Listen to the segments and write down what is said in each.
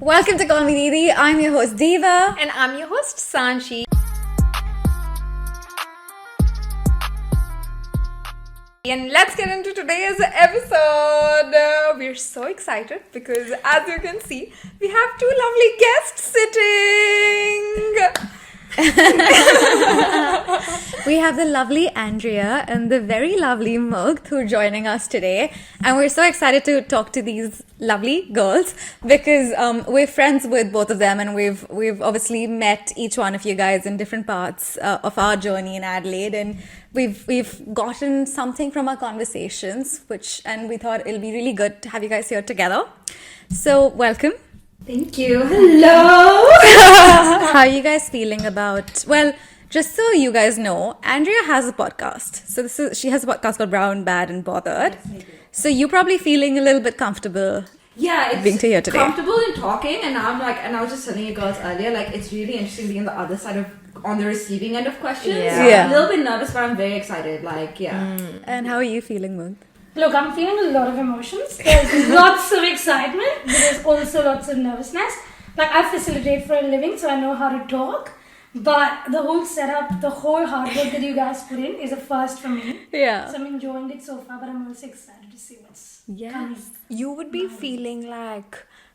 Welcome to Call Me Didi. I'm your host Diva. And I'm your host Sanchi. And let's get into today's episode. We're so excited because, as you can see, we have two lovely guests sitting. We have the lovely Andrea and the very lovely Mugdh who are joining us today. And we're so excited to talk to these lovely girls because we're friends with both of them, and we've obviously met each one of you guys in different parts of our journey in Adelaide, and we've gotten something from our conversations, and we thought it'll be really good to have you guys here together. So welcome. Thank you. Hello. How are you guys feeling about, well, just so you guys know, Andrea has a podcast. So she has a podcast called Brown, Bad and Bothered. Yes, I do. So you're probably feeling a little bit comfortable. Yeah, it's being here today. comfortable in talking, and now I was just telling you girls earlier, it's really interesting being on the other side on the receiving end of questions. Yeah. I'm a little bit nervous, but I'm very excited. And how are you feeling, Mugdh? Look, I'm feeling a lot of emotions. There's lots of excitement, but there's also lots of nervousness. I facilitate for a living, so I know how to talk. But the whole setup, the whole hard work that you guys put in is a first for me. Yeah. So I'm enjoying it so far, but I'm also excited to see what's coming. You would be feeling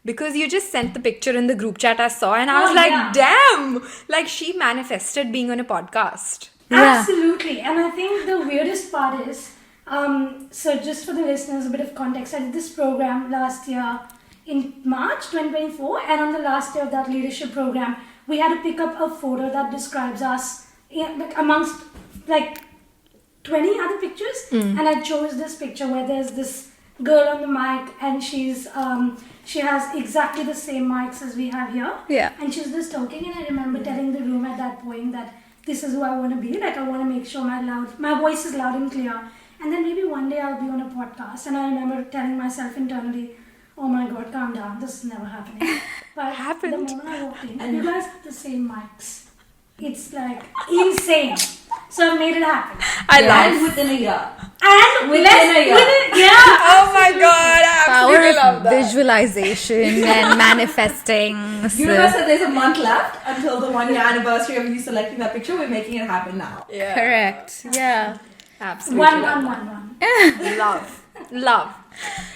because you just sent the picture in the group chat I saw, and I was damn! She manifested being on a podcast. Yeah. Absolutely. And I think the weirdest part is, so just for the listeners, a bit of context, I did this program last year in March 2024, and on the last day of that leadership program, we had to pick up a photo that describes us amongst 20 other pictures, and I chose this picture where there's this girl on the mic, and she has exactly the same mics as we have here. Yeah. And she's just talking, and I remember telling the room at that point that this is who I want to be. I want to make sure my voice is loud and clear. And then maybe one day I'll be on a podcast. And I remember telling myself internally, oh my God, calm down. This is never happening. But Happened. the moment I walked in, and you guys have the same mics. It's insane. So I made it happen. And within a year. And Within a year. Oh my god, I Power absolutely love of that. visualization and manifesting. Universe said there's a month left until the 1 year anniversary of you selecting that picture. We're making it happen now. Yeah. Correct. Yeah. Absolutely. One. Love.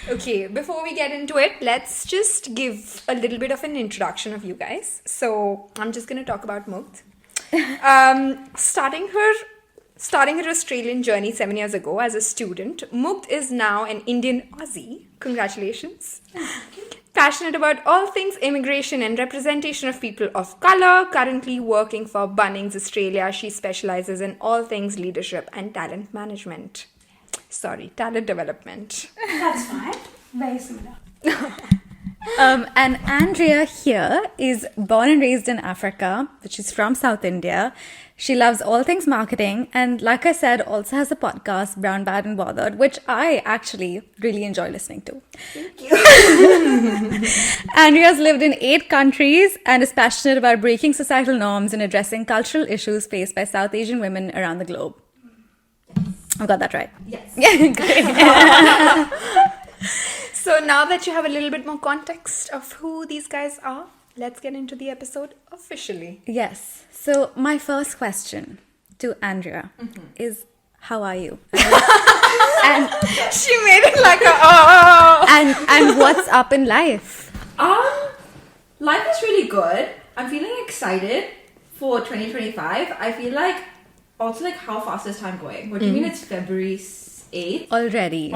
Okay, before we get into it, let's just give a little bit of an introduction of you guys. So I'm just going to talk about Mugdh. Starting her Australian journey 7 years ago as a student, Mugdh is now an Indian Aussie. Congratulations. Passionate about all things immigration and representation of people of colour, currently working for Bunnings Australia. She specialises in all things leadership and talent management. Talent development. That's fine. Very similar. And Andrea here is born and raised in Africa, but she's from South India. She loves all things marketing, and like I said, also has a podcast, Brown, Bad and Bothered, which I actually really enjoy listening to. Thank you. Andrea's lived in 8 countries and is passionate about breaking societal norms and addressing cultural issues faced by South Asian women around the globe. I got that right. Yes. Great. So now that you have a little bit more context of who these guys are, let's get into the episode officially. Yes. So my first question to Andrea is, how are you? And She made it and what's up in life? Life is really good. I'm feeling excited for 2025. I feel also how fast is time going? What do you mean it's February 8th? Already.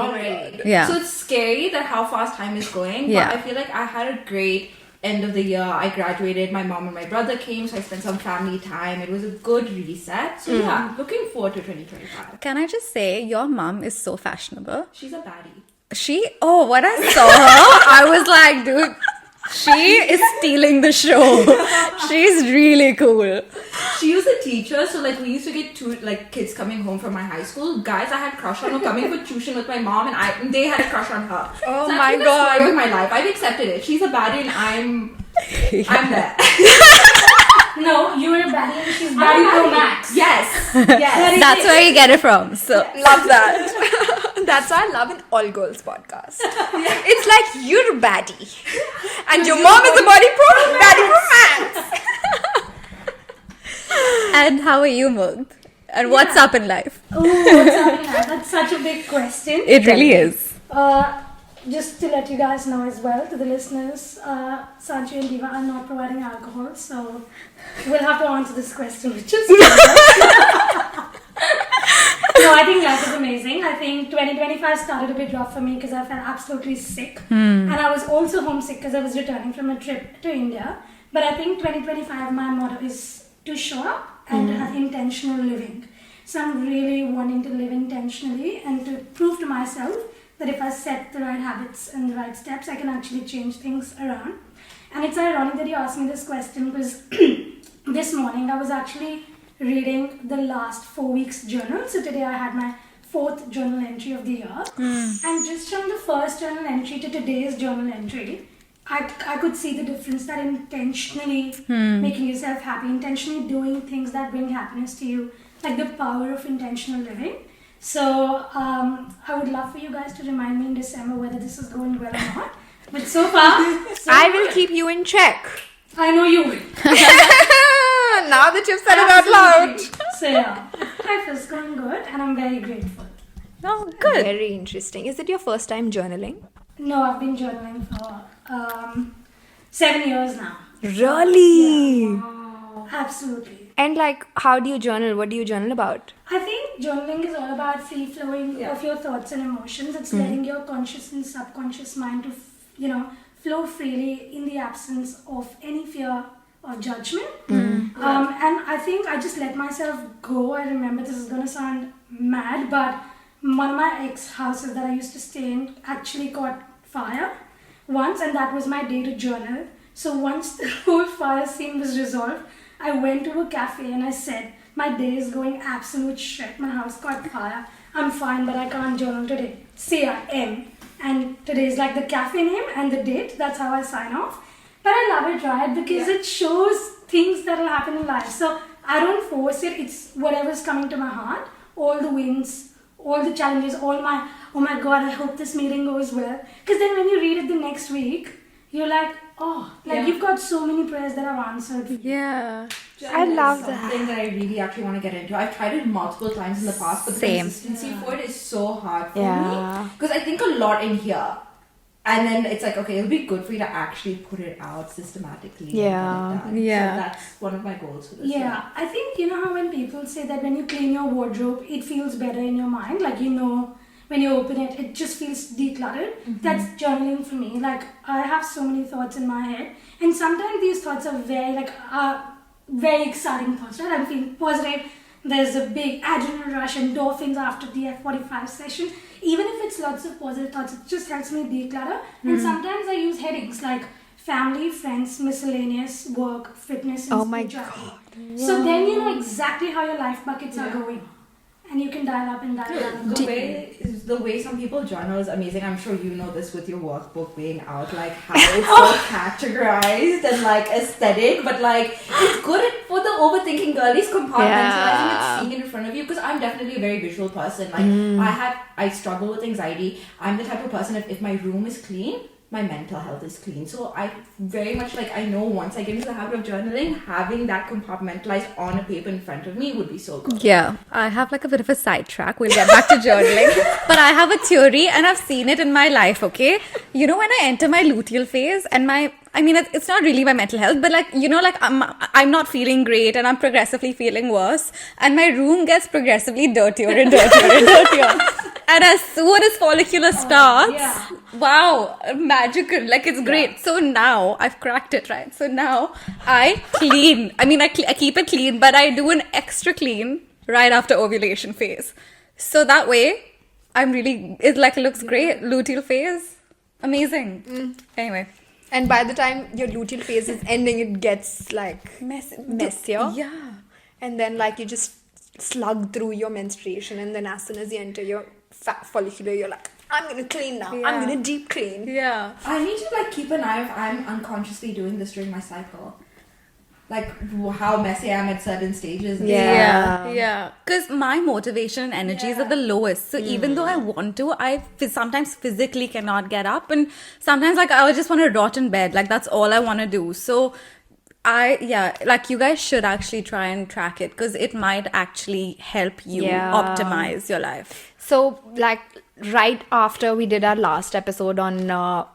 Yeah. So it's scary that how fast time is going. Yeah. But I feel I had a great end of the year. I graduated. My mom and my brother came, so I spent some family time. It was a good reset. So yeah, looking forward to 2025. Can I just say, your mom is so fashionable. She's a baddie. When I saw her, I was like, dude, she is stealing the show. She's really cool. She was a teacher, so we used to get kids coming home from my high school. Guys I had crush on were coming for tuition with my mom, and they had a crush on her. Oh so my that's God. the story of my life. I've accepted it. She's a baddie, and I'm there. No, you're a baddie and she's baddie pro max. Yes. That's where you get it from. So Love that. That's why I love an all-girls podcast. It's like you're baddie. And your mom is a baddie romance. And how are you, Mugdh? And what's up in life? Oh, what's up in life? That's such a big question. It really is. Just to let you guys know as well, to the listeners, Sanchi and Diva are not providing alcohol, so we'll have to answer this question, which is No, I think life is amazing. I think 2025 started a bit rough for me because I felt absolutely sick. And I was also homesick because I was returning from a trip to India. But I think 2025, my motto is to show up and to have intentional living. So I'm really wanting to live intentionally and to prove to myself that if I set the right habits and the right steps, I can actually change things around. And it's ironic that you asked me this question because this morning I was actually reading the last 4 weeks' journal. So today I had my 4th journal entry of the year. And just from the first journal entry to today's journal entry, I could see the difference that intentionally making yourself happy, intentionally doing things that bring happiness to you, like the power of intentional living. So I would love for you guys to remind me in December whether this is going well or not. But so far, I will keep you in check. I know you will. Now that you've said it out loud. So yeah, life is going good and I'm very grateful. Oh, good. Very interesting. Is it your first time journaling? No, I've been journaling for 7 years now. Really? Wow. Absolutely. And like, how do you journal? What do you journal about? I think journaling is all about free flowing of your thoughts and emotions. It's letting your conscious and subconscious mind to, flow freely in the absence of any fear or judgment. And I think I just let myself go. I remember this is going to sound mad, but one of my ex-houses that I used to stay in actually caught fire once, and that was my day to journal. So once the whole fire scene was resolved, I went to a cafe and I said, my day is going absolute shit. My house caught fire. I'm fine, but I can't journal today. C-I-M. And today is like the cafe name and the date. That's how I sign off. But I love it, right? Because it shows things that will happen in life. So I don't force it. It's whatever's coming to my heart. All the wins, all the challenges, oh my God, I hope this meeting goes well. Because then when you read it the next week, you're like, you've got so many prayers that I've answered. Yeah. I love that. Something that I really actually want to get into. I've tried it multiple times in the past, but the consistency for it is so hard for me. Because I think a lot in here. And then it's like, okay, it'll be good for you to actually put it out systematically. Yeah. And get it done. So that's one of my goals for this year. Yeah, I think, how when people say that when you clean your wardrobe, it feels better in your mind. Like, when you open it, it just feels decluttered. That's journaling for me. Like, I have so many thoughts in my head. And sometimes these thoughts are very exciting thoughts, right? I'm feeling positive. There's a big adrenaline rush, endorphins after the F45 session. Even if it's lots of positive thoughts, it just helps me declutter. And sometimes I use headings like family, friends, miscellaneous, work, fitness, and spirituality. So then you know exactly how your life buckets are going. And you can dial up and dial down. The way some people journal is amazing. I'm sure you know this with your workbook being out, like how it's so categorized and like aesthetic, but like it's good for the overthinking girlies compartmentalizing and seeing it in front of you. Because I'm definitely a very visual person. Like I struggle with anxiety. I'm the type of person if my room is clean, my mental health is clean. So I very much I know once I get into the habit of journaling, having that compartmentalized on a paper in front of me would be so good. Yeah, I have a bit of a sidetrack. We'll get back to journaling. But I have a theory and I've seen it in my life, okay? When I enter my luteal phase and it's not really my mental health, but I'm not feeling great and I'm progressively feeling worse and my room gets progressively dirtier and dirtier and dirtier. And as soon as follicular starts, wow, magical, it's great. So now I've cracked it, right? So now I clean. I keep it clean, but I do an extra clean right after ovulation phase. So that way, it looks great. Luteal phase, amazing. Anyway. And by the time your luteal phase is ending, it gets messier. Yeah. And then you just slug through your menstruation, and then as soon as you enter your follicular, you're like, I'm gonna clean now. I'm gonna deep clean. Yeah. I need to keep an eye if I'm unconsciously doing this during my cycle. like how messy I am at certain stages. And Yeah. Because my motivation and energy is at the lowest. So even though I want to, I sometimes physically cannot get up, and sometimes like I just want to rot in bed. Like that's all I want to do. So like you guys should actually try and track it, because it might actually help you optimize your life. So, like, right after we did our last episode on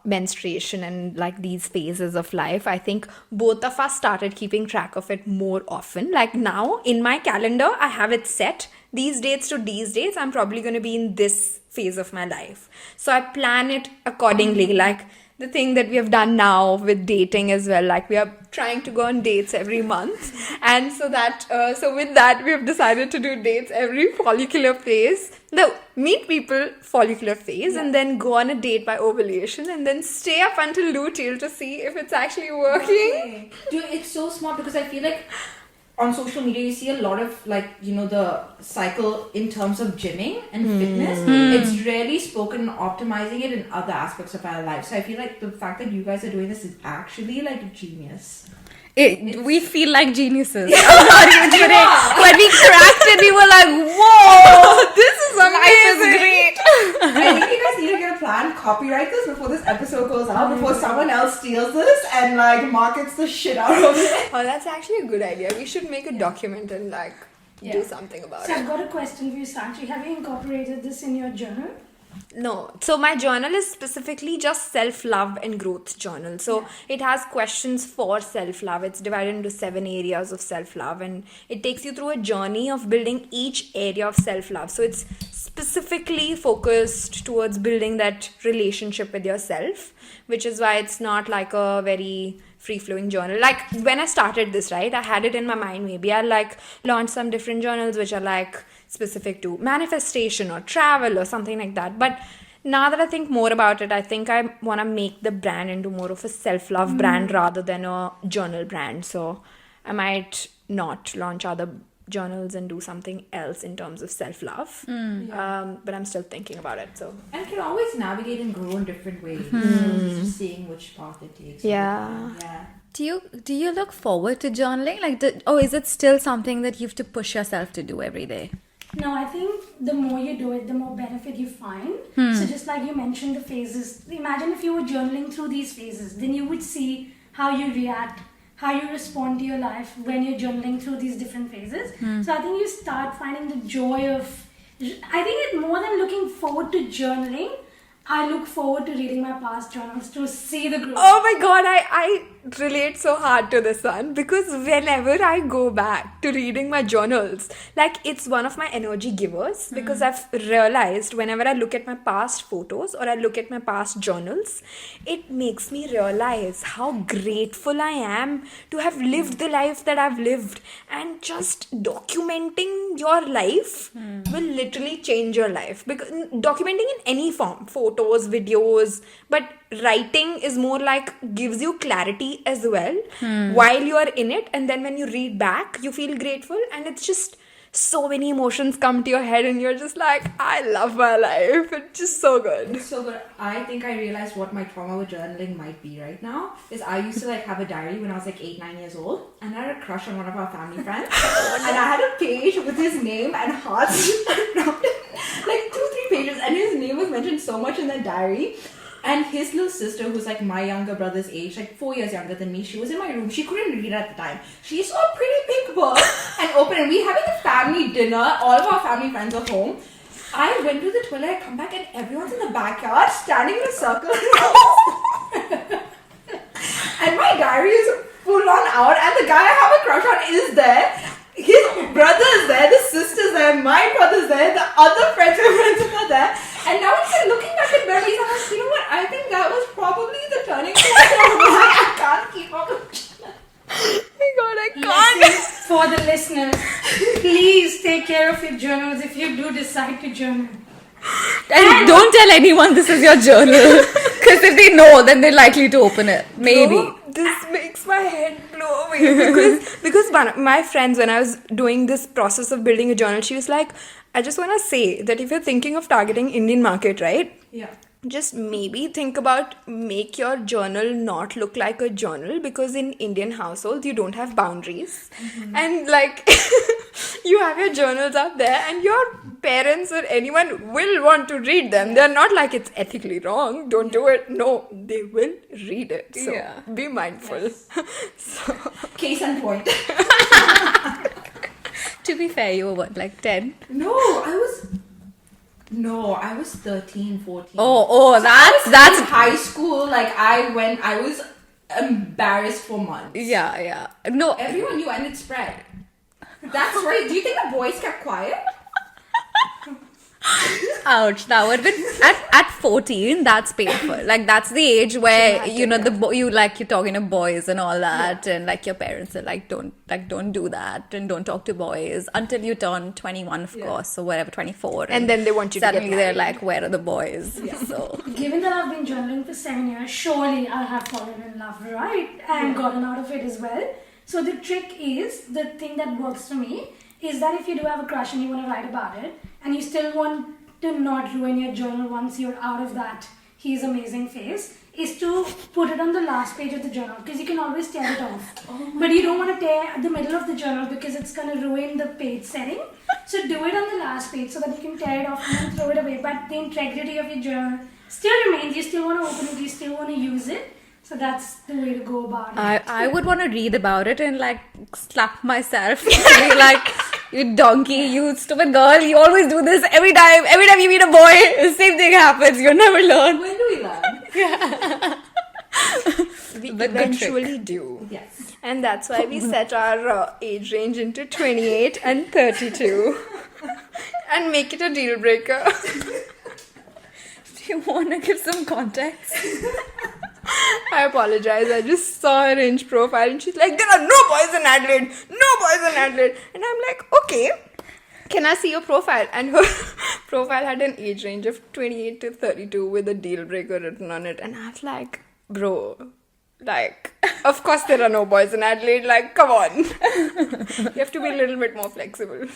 menstruation and like these phases of life, I think both of us started keeping track of it more often. Like now in my calendar, I have it set. These dates to these dates, I'm probably going to be in this phase of my life. So I plan it accordingly. Like the thing that we have done now with dating as well, like we are trying to go on dates every month, and so with that we have decided to do dates every follicular phase. No, meet people follicular phase, and then go on a date by ovulation, and then stay up until luteal to see if it's actually working. Dude, it's so smart, because I feel like on social media you see a lot of like, you know, the cycle in terms of gymming and fitness. It's rarely spoken optimizing it in other aspects of our life. So I feel like the fact that you guys are doing this is actually like genius. We feel like geniuses. I'm not even kidding. When we cracked it, we were like, whoa, this is amazing. Life is great. I think you guys need to get a plan, copyright this before this episode goes out, before someone else steals this and like markets the shit out of it. Oh, that's actually a good idea. We should make a document and like do something about So it. I've got a question for you, Sanchi. Have you incorporated this in your journal? No. So my journal is specifically just self-love and growth journal. So it has questions for self-love. It's divided into 7 areas of self-love, and it takes you through a journey of building each area of self-love. So it's specifically focused towards building that relationship with yourself, which is why it's not like a very free-flowing journal. Like when I started this, right, I had it in my mind, maybe I'll like launch some different journals which are like specific to manifestation or travel or something like that. But now that I think more about it, I think I want to make the brand into more of a self-love brand rather than a journal brand. So I might not launch other journals and do something else in terms of self-love. But I'm still thinking about it. So And it can always navigate and grow in different ways. It's just seeing which path it takes. Yeah. Do you look forward to journaling? Like, is it still something that you have to push yourself to do every day? No, I think the more you do it, the more benefit you find. So just like you mentioned the phases, imagine if you were journaling through these phases, then you would see how you react, how you respond to your life when you're journaling through these different phases. So I think you start finding the joy of, I think it's more than looking forward to journaling, I look forward to reading my past journals to see the growth. oh my god, I relate so hard to this one, because whenever I go back to reading my journals, like it's one of my energy givers, because I've realized whenever I look at my past photos or I look at my past journals, it makes me realize how grateful I am to have lived the life that I've lived. And just documenting your life will literally change your life, because documenting in any form, photos, videos, but writing is more like gives you clarity as well while you are in it, and then when you read back you feel grateful, and it's just so many emotions come to your head and you're just like, I love my life. It's just so good. It's so good. I think I realized what my trauma with journaling might be right now is I used to like have a diary when I was like 8-9 years old, and I had a crush on one of our family friends and I had a page with his name and hearts like 2-3 pages, and his name was mentioned so much in that diary. And his little sister, who's like my younger brother's age, like 4 years younger than me, she was in my room. She couldn't read at the time. She saw a pretty big book and opened it. And we having a family dinner. All of our family friends are home. I went to the toilet, I come back, and everyone's in the backyard standing in a circle. And my diary is full on out, and the guy I have a crush on is there. His brother is there, the sister's there, my brother's there, the other friends are there. And now he's looking back at memories and I'm like, you know what, I think that was probably the turning point of why I can't keep up with Oh my god, I can't. Lessons for the listeners. Please take care of your journals if you do decide to journal. And don't tell anyone this is your journal, because if they know, then they're likely to open it. Maybe. No, this makes my head blow away because one of my friends, when I was doing this process of building a journal, she was like, I just want to say that if you're thinking of targeting Indian market, right? Yeah. just maybe think about make your journal not look like a journal, because in Indian households you don't have boundaries, and like you have your journals up there and your parents or anyone will want to read them. They're not like it's ethically wrong, don't do it. No, they will read it. So Yeah. be mindful. So Case in point. To be fair, you were what, like 10? No, I was 13, 14. Oh, In that's high school. Like I was embarrassed for months. yeah. No, Everyone knew and it spread. That's right. Do you think the boys kept quiet? ouch. That would have been at 14. That's painful. Like that's the age where you're talking to boys and all that, and like your parents are like don't do that and don't talk to boys until you turn 21, of course, or whatever, 24, and then they want you to suddenly get they're married. like, where are the boys? So Given that I've been journaling for 7 years, surely I have fallen in love, right? And gotten out of it as well. So the trick is, the thing that works for me is that if you do have a crush and you want to write about it, and you still want to not ruin your journal once you're out of that he's amazing phase, is to put it on the last page of the journal, because you can always tear it off. But you don't want to tear the middle of the journal because it's going to ruin the page setting. So do it on the last page so that you can tear it off and then throw it away. But the integrity of your journal still remains. You still want to open it, you still want to use it. So that's the way to go about it. I would want to read about it and like slap myself to be like, you donkey, you stupid girl, you always do this every time you meet a boy, the same thing happens, you'll never learn. When do we learn? We But good eventually do. Yes. And that's why we set our age range into 28 and 32 and make it a deal breaker. Do you want to give some context? I apologize. I just saw her Inch profile and she's like, there are no boys in Adelaide. No boys in Adelaide. And I'm like, okay, can I see your profile? And her profile had an age range of 28 to 32 with a deal breaker written on it. And I was like, bro, like, of course there are no boys in Adelaide. Like, come on. You have to be a little bit more flexible.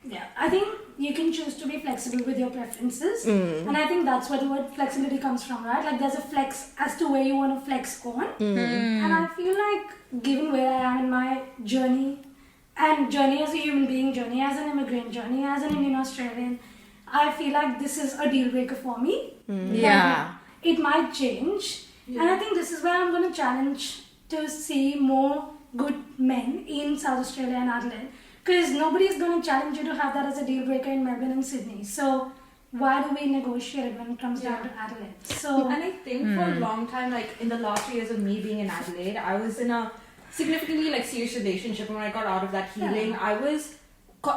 Yeah, I think you can choose to be flexible with your preferences, and I think that's where the word flexibility comes from, right? Like there's a flex as to where you want to flex on, and I feel like given where I am in my journey, and journey as a human being, journey as an immigrant, journey as an Indian Australian, I feel like this is a deal breaker for me. Yeah. It might change, and I think this is where I'm going to challenge to see more good men in South Australia and Adelaide. Because nobody is going to challenge you to have that as a deal breaker in Melbourne and Sydney. So why do we negotiate when it comes down to Adelaide? So And I think for a long time, like in the last 2 years of me being in Adelaide, I was in a significantly like serious relationship. And when I got out of that healing,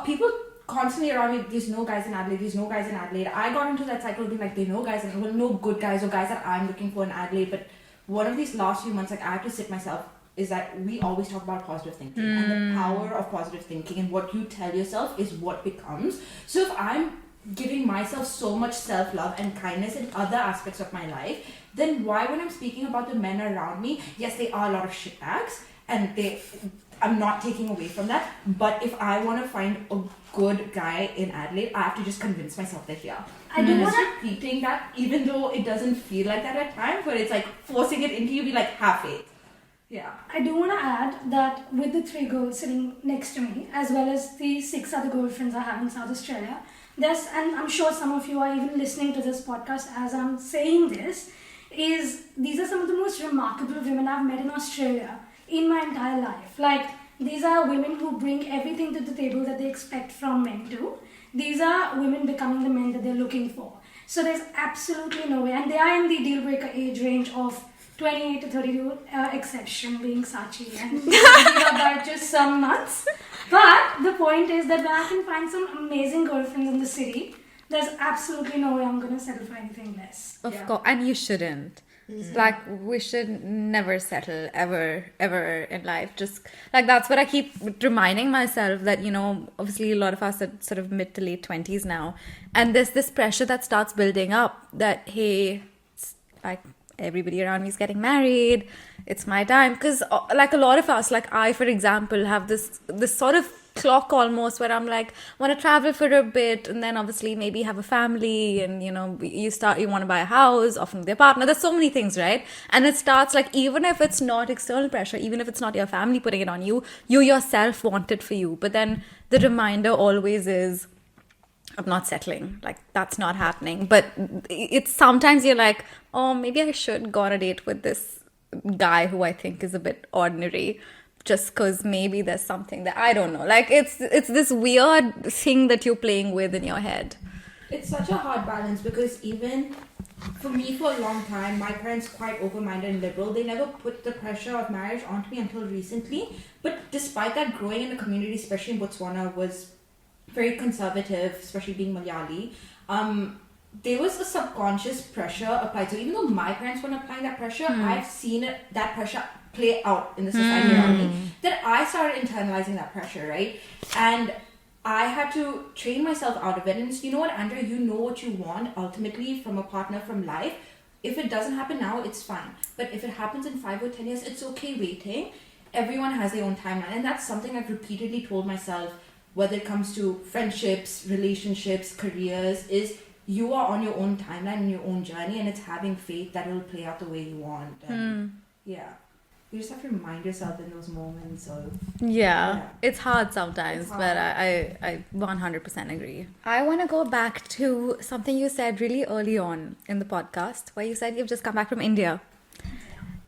people constantly around me, there's no guys in Adelaide, there's no guys in Adelaide. I got into that cycle of being like, there are no guys, and well, no good guys or guys that I'm looking for in Adelaide. But one of these last few months, like I have to sit myself, is that we always talk about positive thinking and the power of positive thinking, and what you tell yourself is what becomes. So if I'm giving myself so much self-love and kindness in other aspects of my life, then why, when I'm speaking about the men around me, yes, they are a lot of shitbags, and I'm not taking away from that, but if I want to find a good guy in Adelaide, I have to just convince myself they're here. I do want to... repeating that, even though it doesn't feel like that at times, but it's like forcing it into you, be like, have faith. Yeah. I do want to add that with the 3 girls sitting next to me, as well as the 6 other girlfriends I have in South Australia, and I'm sure some of you are even listening to this podcast as I'm saying this, these are some of the most remarkable women I've met in Australia in my entire life. Like, these are women who bring everything to the table that they expect from men to. These are women becoming the men that they're looking for. So there's absolutely no way, and they are in the deal breaker age range of 28 to 32, exception being Sachi, and we are just some months. But the point is that when I can find some amazing girlfriends in the city, there's absolutely no way I'm going to settle for anything less. Of course, and you shouldn't. Like, we should never settle ever in life. Just like, that's what I keep reminding myself, that, you know, obviously a lot of us are sort of mid to late 20s now, and there's this pressure that starts building up that, hey, like, everybody around me is getting married, it's my time. Because like a lot of us, like I for example, have this sort of clock almost where I'm like, want to travel for a bit and then obviously maybe have a family and, you know, you want to buy a house, often with your partner. There's so many things, right? And it starts like, even if it's not external pressure, even if it's not your family putting it on you, you yourself want it for you. But then the reminder always is, I'm not settling. Like, that's not happening. But it's sometimes you're like, oh, maybe I should go on a date with this guy who I think is a bit ordinary, just because maybe there's something that I don't know. Like, it's this weird thing that you're playing with in your head. It's such a hard balance because even for me, for a long time, my parents quite open-minded and liberal. They never put the pressure of marriage onto me until recently. But despite that, growing in the community, especially in Botswana, was very conservative, especially being Malayali. There was a subconscious pressure applied. So even though my parents weren't applying that pressure, I've seen that pressure play out in the society around me. That I started internalizing that pressure, right? And I had to train myself out of it. And you know what, Andrea, you know what you want ultimately from a partner, from life. If it doesn't happen now, it's fine. But if it happens in 5 or 10 years, it's okay waiting. Everyone has their own timeline. And that's something I've repeatedly told myself, whether it comes to friendships, relationships, careers, is you are on your own timeline and your own journey, and it's having faith that it will play out the way you want. And yeah. You just have to remind yourself in those moments of... Yeah. It's hard sometimes, but I 100% agree. I want to go back to something you said really early on in the podcast, where you said you've just come back from India.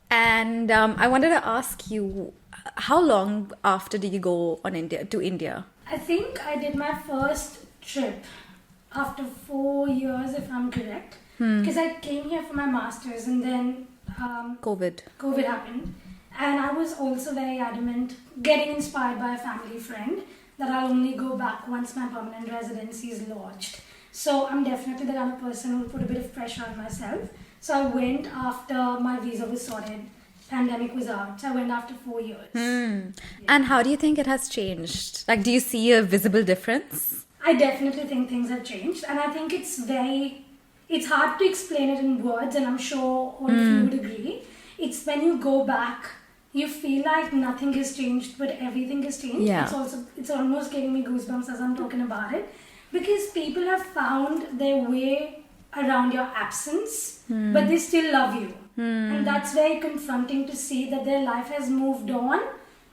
And I wanted to ask you, how long after did you go to India? I think I did my first trip after 4 years, if I'm correct. Because I came here for my master's and then COVID happened. And I was also very adamant, getting inspired by a family friend, that I'll only go back once my permanent residency is lodged. So I'm definitely the kind of person who will put a bit of pressure on myself. So I went after my visa was sorted. Pandemic was out. So I went after 4 years. Yeah. And how do you think it has changed? Like, do you see a visible difference? I definitely think things have changed. And I think it's hard to explain it in words, and I'm sure all of you would agree. It's when you go back, you feel like nothing has changed, but everything has changed. Yeah. It's almost giving me goosebumps as I'm talking about it. Because people have found their way around your absence, but they still love you. And that's very confronting to see that their life has moved on,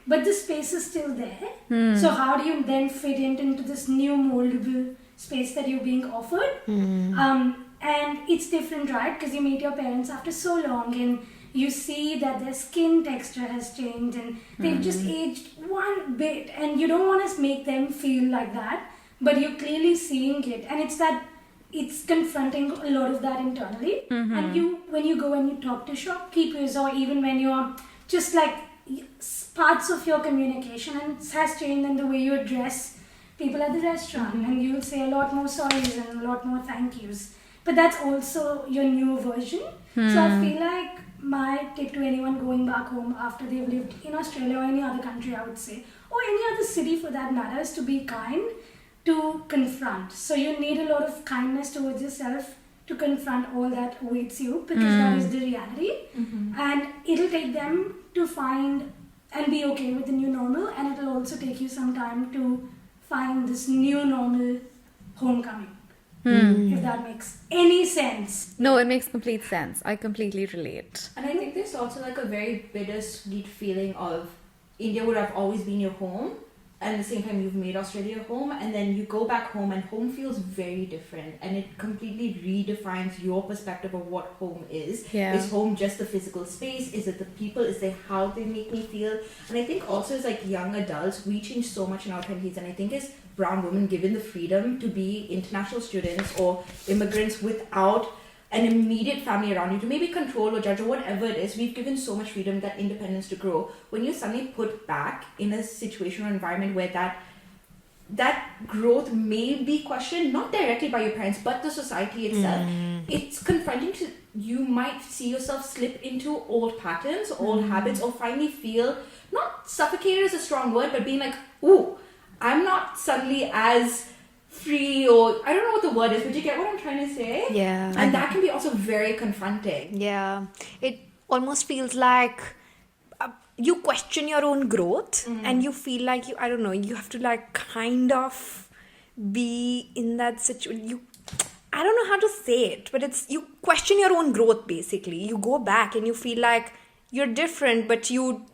but the space is still there. So how do you then fit into this new moldable space that you're being offered? And it's different, right? Because you meet your parents after so long and you see that their skin texture has changed and they've just aged one bit, and you don't want to make them feel like that, but you're clearly seeing it. And it's confronting a lot of that internally. And when you go and you talk to shopkeepers, or even when you're just like parts of your communication, and it has changed in the way you address people at the restaurant, and you'll say a lot more sorries and a lot more thank yous. But that's also your new version. So I feel like my tip to anyone going back home after they've lived in Australia or any other country, I would say, or any other city for that matter, is to be kind, to confront. So you need a lot of kindness towards yourself to confront all that awaits you, because that is the reality. And it'll take them to find and be okay with the new normal, and it'll also take you some time to find this new normal homecoming. If that makes any sense. No, it makes complete sense. I completely relate. And I think there's also like a very bittersweet feeling of India would have always been your home, and at the same time you've made Australia home, and then you go back home and home feels very different, and it completely redefines your perspective of what home is. Is home just the physical space? Is it the people? Is it how they make me feel? And I think also as like young adults, we change so much in our 20s, and I think as brown women, given the freedom to be international students or immigrants without an immediate family around you to maybe control or judge or whatever it is, we've given so much freedom, that independence to grow. When you suddenly put back in a situation or environment where that growth may be questioned, not directly by your parents, but the society itself, it's confronting to, you might see yourself slip into old patterns, old habits, or finally feel, not suffocated is a strong word, but being like, ooh, I'm not suddenly as free, or I don't know what the word is, but you get what I'm trying to say? Yeah. And that can be also very confronting. Yeah. It almost feels like you question your own growth and you feel like I don't know, you have to like kind of be in that situation. I don't know how to say it, but you question your own growth basically. You go back and you feel like you're different, but you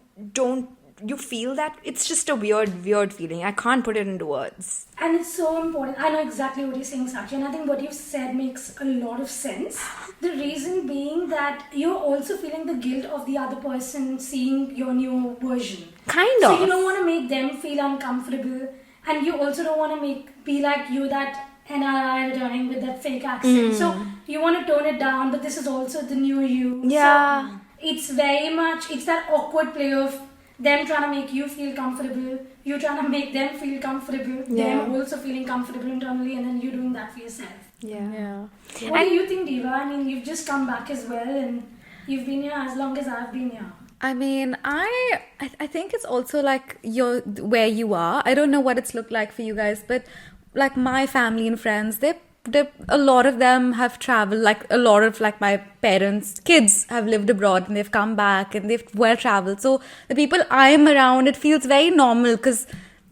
feel that it's just a weird feeling. I can't put it into words. And it's so important. I know exactly what you're saying, Sachi, and I think what you've said makes a lot of sense. The reason being that you're also feeling the guilt of the other person seeing your new version. Kind of. So you don't want to make them feel uncomfortable, and you also don't want to be like you, that NRI returning with that fake accent. So you want to tone it down, but this is also the new you. Yeah. So it's very much, it's that awkward play of them trying to make you feel comfortable, you trying to make them feel comfortable, them also feeling comfortable internally, and then you doing that for yourself. Yeah. What do you think, Diva? I mean, you've just come back as well, and you've been here as long as I've been here. I mean, I think it's also like where you are. I don't know what it's looked like for you guys, but like my family and friends, a lot of them have traveled. Like a lot of like my parents' kids have lived abroad and they've come back and they've well traveled. So the people I'm around, it feels very normal because.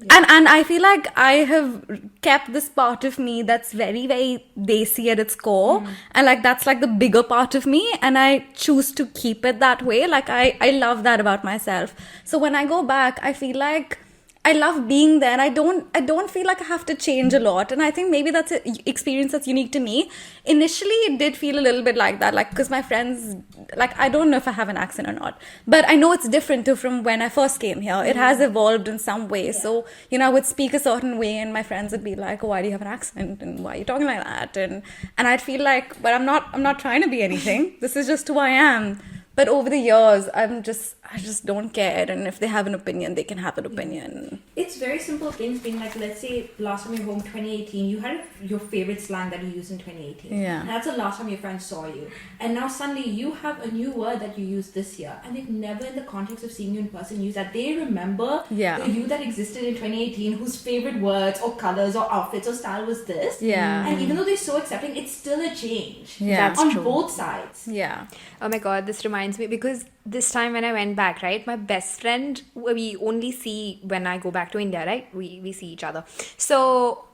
And I feel like I have kept this part of me that's very, very desi at its core. And like that's like the bigger part of me. And I choose to keep it that way. Like I love that about myself. So when I go back, I feel like I love being there, and I don't feel like I have to change a lot. And I think maybe that's an experience that's unique to me. Initially, it did feel a little bit like that, like because my friends, like I don't know if I have an accent or not, but I know it's different too from when I first came here. It has evolved in some way. So I would speak a certain way, and my friends would be like, "Oh, why do you have an accent? And why are you talking like that?" And I'd feel like, "But I'm not trying to be anything. This is just who I am." But over the years, I just don't care. And if they have an opinion, they can have an opinion. It's very simple things being like, let's say last time you were home 2018, you had your favorite slang that you used in 2018. Yeah. And that's the last time your friends saw you. And now suddenly you have a new word that you use this year. And they've never in the context of seeing you in person used that. They remember the you that existed in 2018 whose favorite words or colors or outfits or style was this. Yeah. And even though they're so accepting, it's still a change. Yeah. That's on true. both sides. Yeah. Oh my god, this reminds me, because this time when I went back, right, my best friend, we only see when I go back to India, right, we see each other. So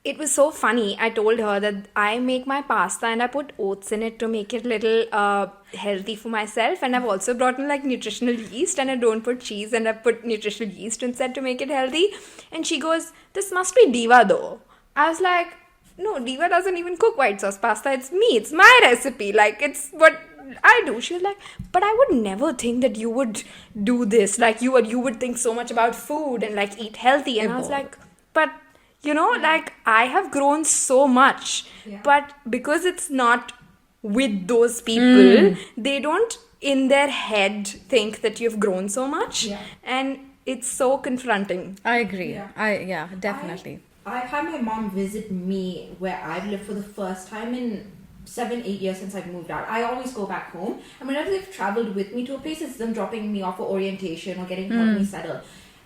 it was so funny. I told her that I make my pasta and I put oats in it to make it a little healthy for myself, and I've also brought in like nutritional yeast, and I don't put cheese and I put nutritional yeast instead to make it healthy. And she goes, "This must be Diva though." I was like, "No, Diva doesn't even cook white sauce pasta. It's me. It's my recipe. Like, it's what I do." She was like, "But I would never think that you would do this. Like, you would think so much about food and like eat healthy." And I was like, "But like I have grown so much, but because it's not with those people, they don't in their head think that you've grown so much, and it's so confronting." I agree. Definitely. I've had my mom visit me where I've lived for the first time in 7-8 years since I've moved out. I always go back home, and whenever they've traveled with me to a place, it's them dropping me off for orientation or getting me settled.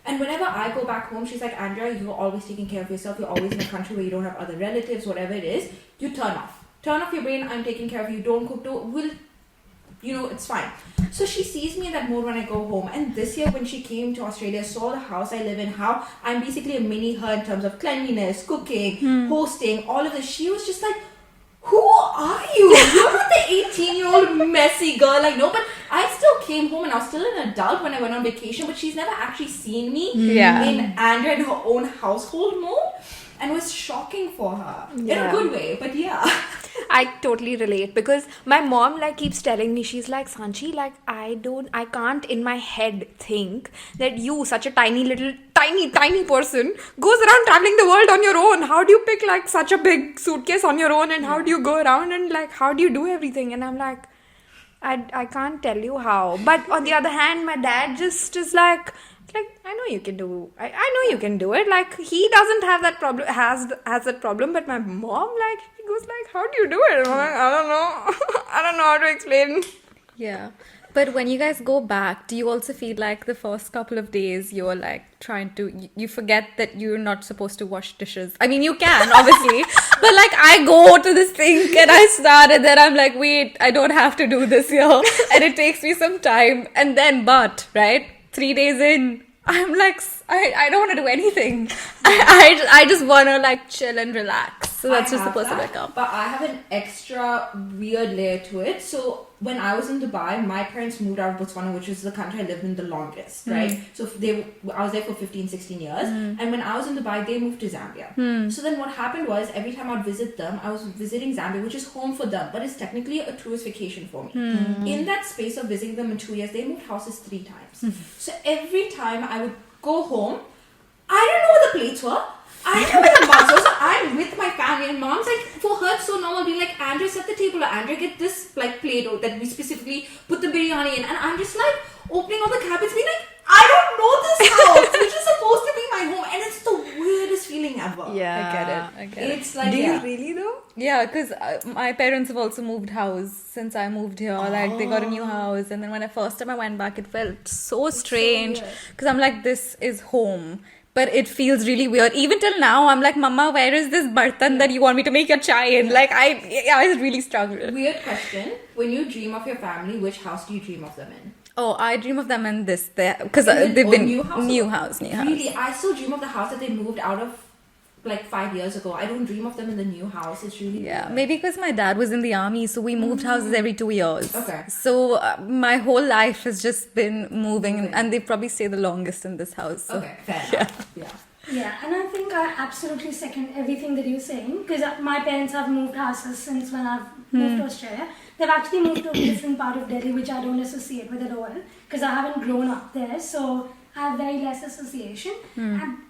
And whenever I go back home, she's like, "Andrea, you're always taking care of yourself. You're always in a country where you don't have other relatives, whatever it is. You turn off your brain. I'm taking care of you. Don't cook. It's fine." So she sees me in that mode when I go home. And this year when she came to Australia, saw the house I live in, how I'm basically a mini her in terms of cleanliness, cooking, hosting, all of this. She was just like, "Who are you? You're not the 18-year-old messy girl." Like, no, but I still came home and I was still an adult when I went on vacation, but she's never actually seen me in Andrea in her own household mode. And it was shocking for her. In a good way, but I totally relate, because my mom like keeps telling me, she's like, "Sanchi, like I can't in my head think that you, such a tiny person, goes around traveling the world on your own. How do you pick like such a big suitcase on your own, and how do you go around, and like how do you do everything?" And I'm like, I can't tell you how. But on the other hand, my dad just is like, "I know you can do. I know you can do it." Like, he doesn't have that problem, has that problem. But my mom, like, she goes like, "How do you do it?" I'm like, "I don't know. I don't know how to explain." Yeah. But when you guys go back, do you also feel like the first couple of days you're like trying to, you forget that you're not supposed to wash dishes? I mean, you can, obviously, But like I go to the sink and I start and then I'm like, wait, I don't have to do this here. And it takes me some time. And then, right? 3 days in, I'm like, I don't want to do anything. I just want to like chill and relax. So that's just the person I come. But I have an extra weird layer to it. So when I was in Dubai, my parents moved out of Botswana, which is the country I lived in the longest, right? So I was there for 15, 16 years. And when I was in Dubai, they moved to Zambia. So then what happened was every time I'd visit them, I was visiting Zambia, which is home for them, but it's technically a tourist vacation for me. In that space of visiting them in 2 years, they moved houses 3 times. So every time I would go home, I don't know what the plates were. I don't know where the mugs were. So I'm with my family and mom's like, for her it's so normal being like, Andrea, set the table, or Andrea, get this like plate that we specifically put the biryani in. And I'm just like opening all the cabinets being like, I don't know this house, which is supposed to be my home. And it's the weirdest feeling ever. Yeah. I get it. It's like, Do you really though? Yeah, because my parents have also moved house since I moved here. Like, they got a new house. And then when first time I went back, it felt so strange. Because I'm like, this is home. But it feels really weird. Even till now, I'm like, Mama, where is this bartan that you want me to make your chai in? Like, I really struggle. Weird question. When you dream of your family, which house do you dream of them in? Oh, I dream of them in this there. Because they've been new house. Really, I still dream of the house that they moved out of like 5 years ago. I don't dream of them in the new house. It's really weird. Maybe because my dad was in the army, so we moved houses every 2 years. Okay. So my whole life has just been moving, and they probably stay the longest in this house. So. Okay, fair enough. Yeah. Yeah, and I think I absolutely second everything that you're saying, because my parents have moved houses since when I've moved to Australia. They've actually moved to a different part of Delhi, which I don't associate with at all, because I haven't grown up there, so I have very less association.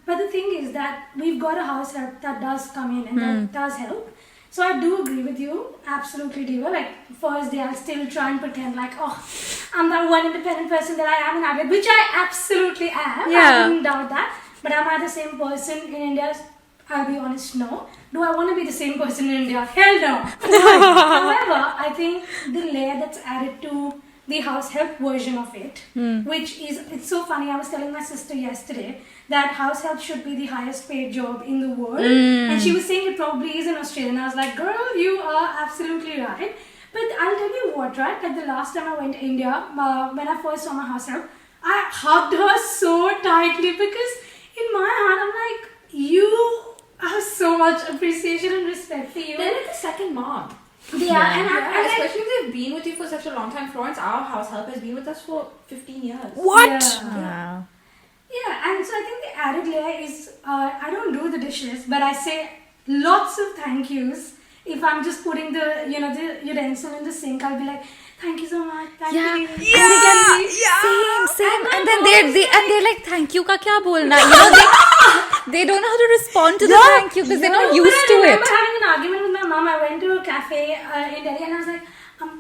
But the thing is that we've got a house help that does come in and that does help. So I do agree with you, absolutely do. Like, first day I'll still try and pretend like, oh, I'm that one independent person that I am in Adelaide, which I absolutely am. Yeah. I wouldn't doubt that. But am I the same person in India? I'll be honest, no. Do I want to be the same person in India? Hell no. However, I think the layer that's added to the house help version of it, which is, it's so funny, I was telling my sister yesterday that house help should be the highest paid job in the world. And she was saying it probably is in Australia. And I was like, girl, you are absolutely right. But I'll tell you what, right? Like the last time I went to India, when I first saw my house help, I hugged her so tightly because in my heart, I'm like, you have so much appreciation and respect for you. They're like a second mom. Yeah, and especially if they've been with you for such a long time. Florence, our house help, has been with us for 15 years. What? Yeah. Yeah, and so I think the added layer is, I don't do the dishes, but I say lots of thank yous. If I'm just putting the utensil in the sink, I'll be like, thank you so much, thank you. Same. And then they're like, thank you ka kya bolna? You know, they don't know how to respond to the thank you because they're not used to I it. remember having an argument with my mom. I went to a cafe in Delhi and I was like,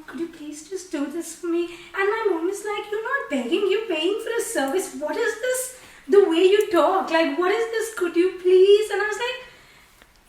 could you please just do this for me? And my mom is like, you're not begging, you're paying for a service. What is this? The way you talk, like, what is this? Could you please? And I was like,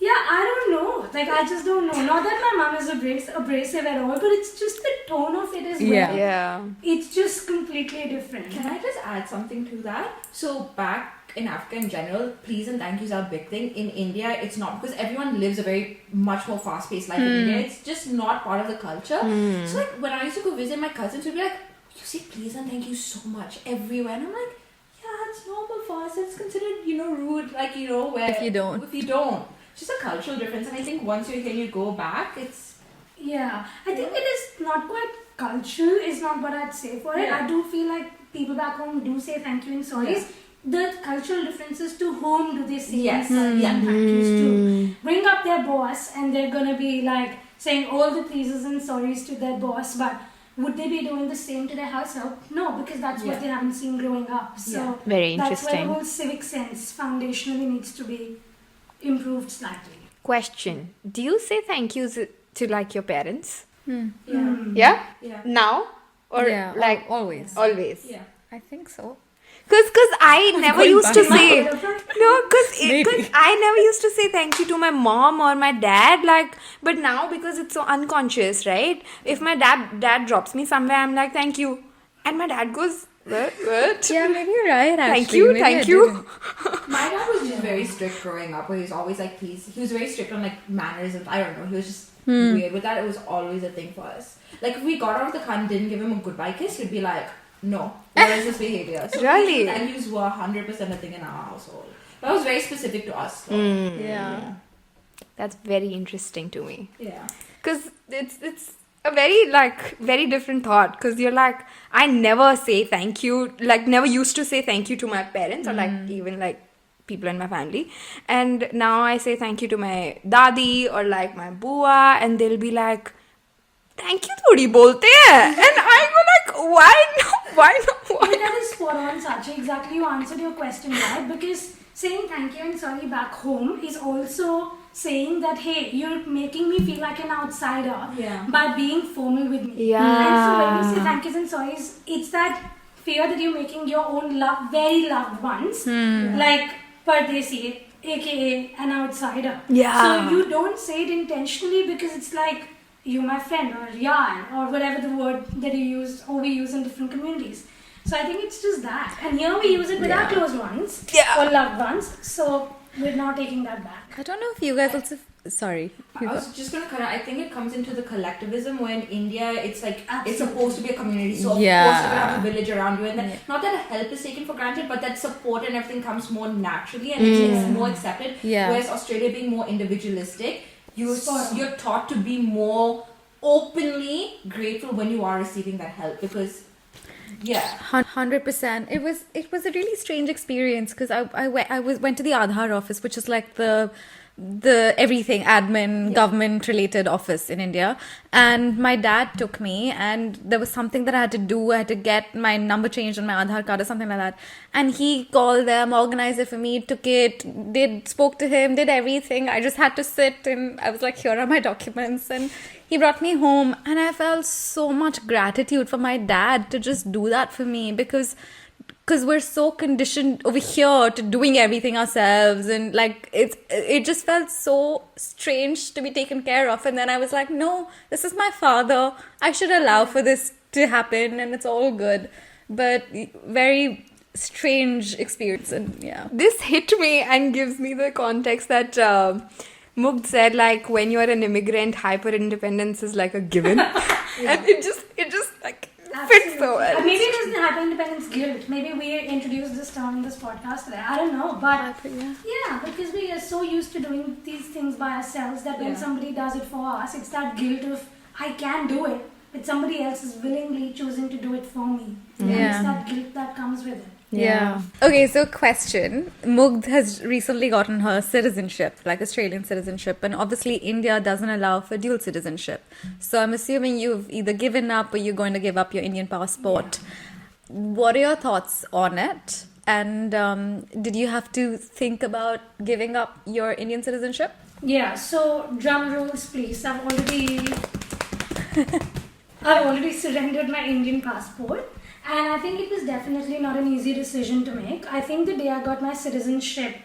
yeah, I don't know. Like, I just don't know. Not that my mom is abrasive at all, but it's just the tone of it as well. Yeah. It's just completely different. Can I just add something to that? So back in Africa in general, please and thank yous are a big thing. In India, it's not, because everyone lives a very much more fast-paced life in India. It's just not part of the culture. So like when I used to go visit my cousins, we'd be like, you say please and thank you so much everywhere. And I'm like, yeah, it's normal for us. It's considered, rude, like, where... If you don't. It's just a cultural difference, and I think once you're here, you go back, it's... Yeah, I think it is not quite cultural, is not what I'd say for it. Yeah. I do feel like people back home do say thank you and sorries. The cultural differences, to whom do they say sorry and thank yous to? Bring up their boss and they're gonna be like saying all the pleases and sorries to their boss, but would they be doing the same to their house help? No, because that's what they haven't seen growing up. So Very that's where the interesting. whole civic sense foundationally needs to be improved slightly. Question. Do you say thank yous to like your parents? Yeah. Yeah? Now? Or like always. always? Yeah. I think so. Because I never going used to back. say because I never used to say thank you to my mom or my dad, but now because it's so unconscious, right? If my dad drops me somewhere, I'm like thank you, and my dad goes, What? Yeah, maybe you're right, actually. Thank you, Maybe I thank you. didn't. My dad was just very strict growing up, where he was always like, please. He was very strict on like manners, and I don't know. He was just weird with that. It was always a thing for us. Like if we got out of the car and didn't give him a goodbye kiss, he'd be like, no, where is this behavior? So Really? values were 100% a thing in our household. That was very specific to us. Though. Yeah. That's very interesting to me. Yeah. Because it's a very different thought. Because you're like, I never say thank you. Like, never used to say thank you to my parents or like even like people in my family. And now I say thank you to my dadi or like my bua, and they'll be like, thank you thodi bolte hai. And I go like, why no? Why not? But that is spot on, Sachi. Exactly, you answered your question right, because saying thank you and sorry back home is also saying that, hey, you're making me feel like an outsider by being formal with me. Yeah. And so when you say thank yous and sorries, it's that fear that you're making your own very loved ones, like Pardesi, aka an outsider. Yeah. So you don't say it intentionally because it's like, you my friend or yaar or whatever the word that you use or we use in different communities. So I think it's just that. And here we use it with our close ones or loved ones. So we're not taking that back. I don't know if you guys also... Sorry. I was just going to cut out. I think it comes into the collectivism where in India it's like it's supposed to be a community. So of course you're going to have a village around you. And then, not that help is taken for granted, but that support and everything comes more naturally and it's more accepted. Yeah. Whereas Australia being more individualistic, you're taught to be more openly grateful when you are receiving that help because 100%. It was a really strange experience because I went to the Aadhaar office, which is like the everything admin government related office in India, and my dad took me, and there was something that I had to do. I had to get my number changed on my Aadhaar card or something like that, and he called them, organized it for me, took it, spoke to him, did everything. I just had to sit and I was like, here are my documents, and he brought me home, and I felt so much gratitude for my dad to just do that for me because we're so conditioned over here to doing everything ourselves, and like it just felt so strange to be taken care of. And then I was like, no, this is my father, I should allow for this to happen, and it's all good. But very strange experience. And This hit me and gives me the context that Mugdh said, like, when you're an immigrant, hyper independence is like a given. And it just like fits so well. Maybe it isn't hyper independence guilt. Maybe we introduced this term in this podcast today. I don't know, but because we are so used to doing these things by ourselves that when somebody does it for us, it's that guilt of I can do it, but somebody else is willingly choosing to do it for me. And it's that guilt that comes with it. Yeah. Okay, so question. Mugdh has recently gotten her citizenship, like Australian citizenship, and obviously India doesn't allow for dual citizenship. So I'm assuming you've either given up or you're going to give up your Indian passport. What are your thoughts on it? And did you have to think about giving up your Indian citizenship? Yeah, so drum rolls please. I've already surrendered my Indian passport. And I think it was definitely not an easy decision to make. I think the day I got my citizenship,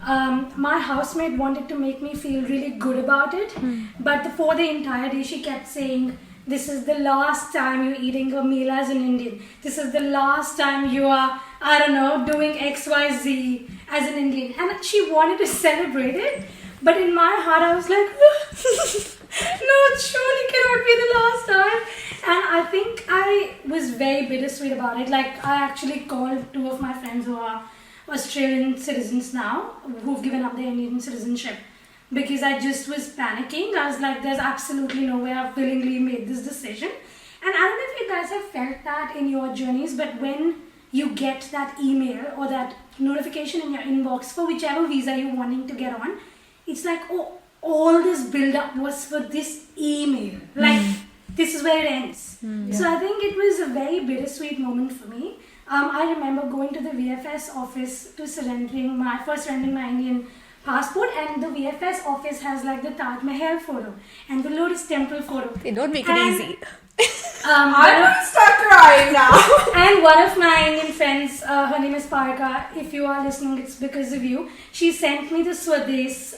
my housemate wanted to make me feel really good about it. But for the entire day, she kept saying, this is the last time you're eating a meal as an Indian. This is the last time you are, I don't know, doing XYZ as an Indian. And she wanted to celebrate it. But in my heart, I was like, no, it surely cannot be the last time. And I think I was very bittersweet about it. Like, I actually called two of my friends who are Australian citizens now, who've given up their Indian citizenship, because I just was panicking. I was like, there's absolutely no way I've willingly made this decision. And I don't know if you guys have felt that in your journeys, but when you get that email or that notification in your inbox for whichever visa you're wanting to get on, it's like, oh, all this build-up was for this email. Like, this is where it ends. So I think it was a very bittersweet moment for me. I remember going to the VFS office to surrendering my Indian passport, and the VFS office has like the Taj Mahal photo and the Lotus Temple photo. They don't make it easy. I'm going to start crying now. And one of my Indian friends, her name is Parika, if you are listening, it's because of you. She sent me the Swades,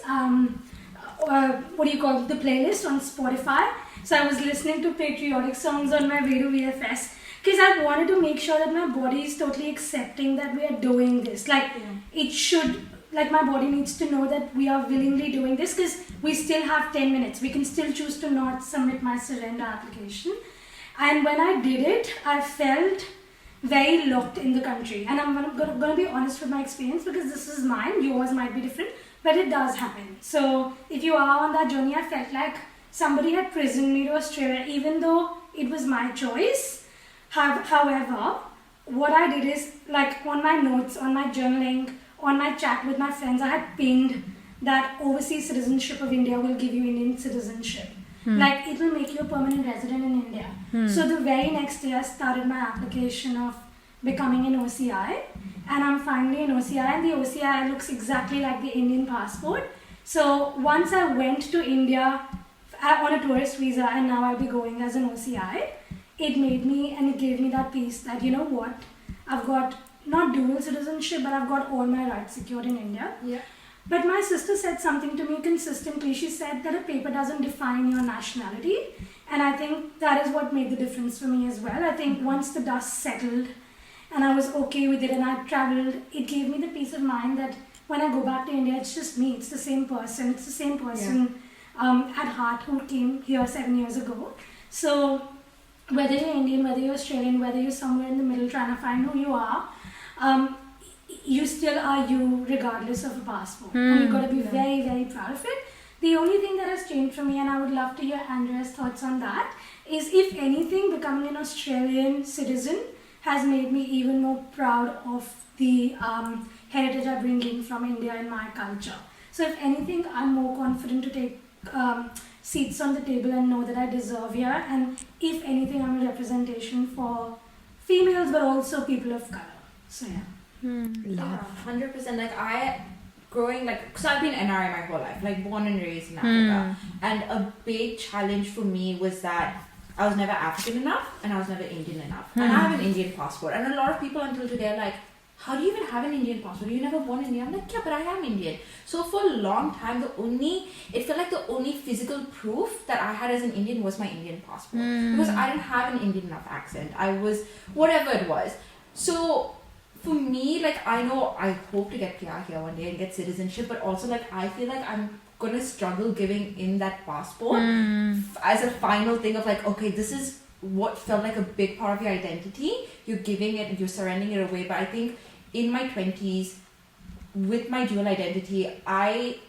the playlist on Spotify. So I was listening to patriotic songs on my way to VFS. because I wanted to make sure that my body is totally accepting that we are doing this. Like, it should, like, my body needs to know that we are willingly doing this, because we still have 10 minutes. We can still choose to not submit my surrender application. And when I did it, I felt very locked in the country. And I'm going to be honest with my experience, because this is mine. Yours might be different, but it does happen. So if you are on that journey, I felt like somebody had prisoned me to Australia, even though it was my choice. However, what I did is, like, on my notes, on my journaling, on my chat with my friends, I had pinned that overseas citizenship of India will give you Indian citizenship. Like, it will make you a permanent resident in India. So the very next day I started my application of becoming an OCI, and I'm finally an OCI, and the OCI looks exactly like the Indian passport. So once I went to India on a tourist visa, and now I'll be going as an OCI, it made me, and it gave me that peace that, you know what, I've got not dual citizenship, but I've got all my rights secured in India. Yeah. But my sister said something to me consistently. She said that a paper doesn't define your nationality. And I think that is what made the difference for me as well. I think once the dust settled and I was okay with it and I traveled, it gave me the peace of mind that when I go back to India, it's just me. It's the same person. It's the same person at heart who came here 7 years ago. So whether you're Indian, whether you're Australian, whether you're somewhere in the middle trying to find who you are, you still are you regardless of a passport. And you've got to be very, very proud of it. The only thing that has changed for me, and I would love to hear Andrea's thoughts on that, is if anything, becoming an Australian citizen has made me even more proud of the heritage I bring in from India and my culture. So if anything, I'm more confident to take seats on the table and know that I deserve here. And if anything, I'm a representation for females, but also people of color. So yeah. Yeah, 100%. Like, growing, like, because I've been NRI my whole life, like, born and raised in Africa. And a big challenge for me was that I was never African enough and I was never Indian enough. And I have an Indian passport. And a lot of people until today are like, how do you even have an Indian passport? You never born in India. I'm like, yeah, but I am Indian. So for a long time, it felt like the only physical proof that I had as an Indian was my Indian passport. Because I didn't have an Indian enough accent. I was, whatever it was. So for me, like, I know I hope to get PR here one day and get citizenship, but also, like, I feel like I'm gonna struggle giving in that passport as a final thing of, like, okay, this is what felt like a big part of your identity. You're giving it, you're surrendering it away. But I think in my 20s, with my dual identity, I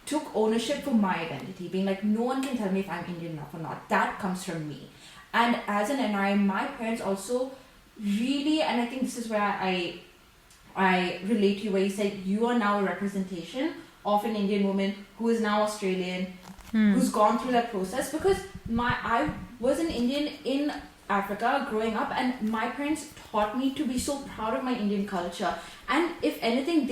took ownership for my identity, being like, no one can tell me if I'm Indian enough or not. That comes from me. And as an NRI, my parents also really, and I think this is where I relate to you, where you said you are now a representation of an Indian woman who is now Australian, who's gone through that process. Because I was an Indian in Africa growing up, and my parents taught me to be so proud of my Indian culture. And if anything,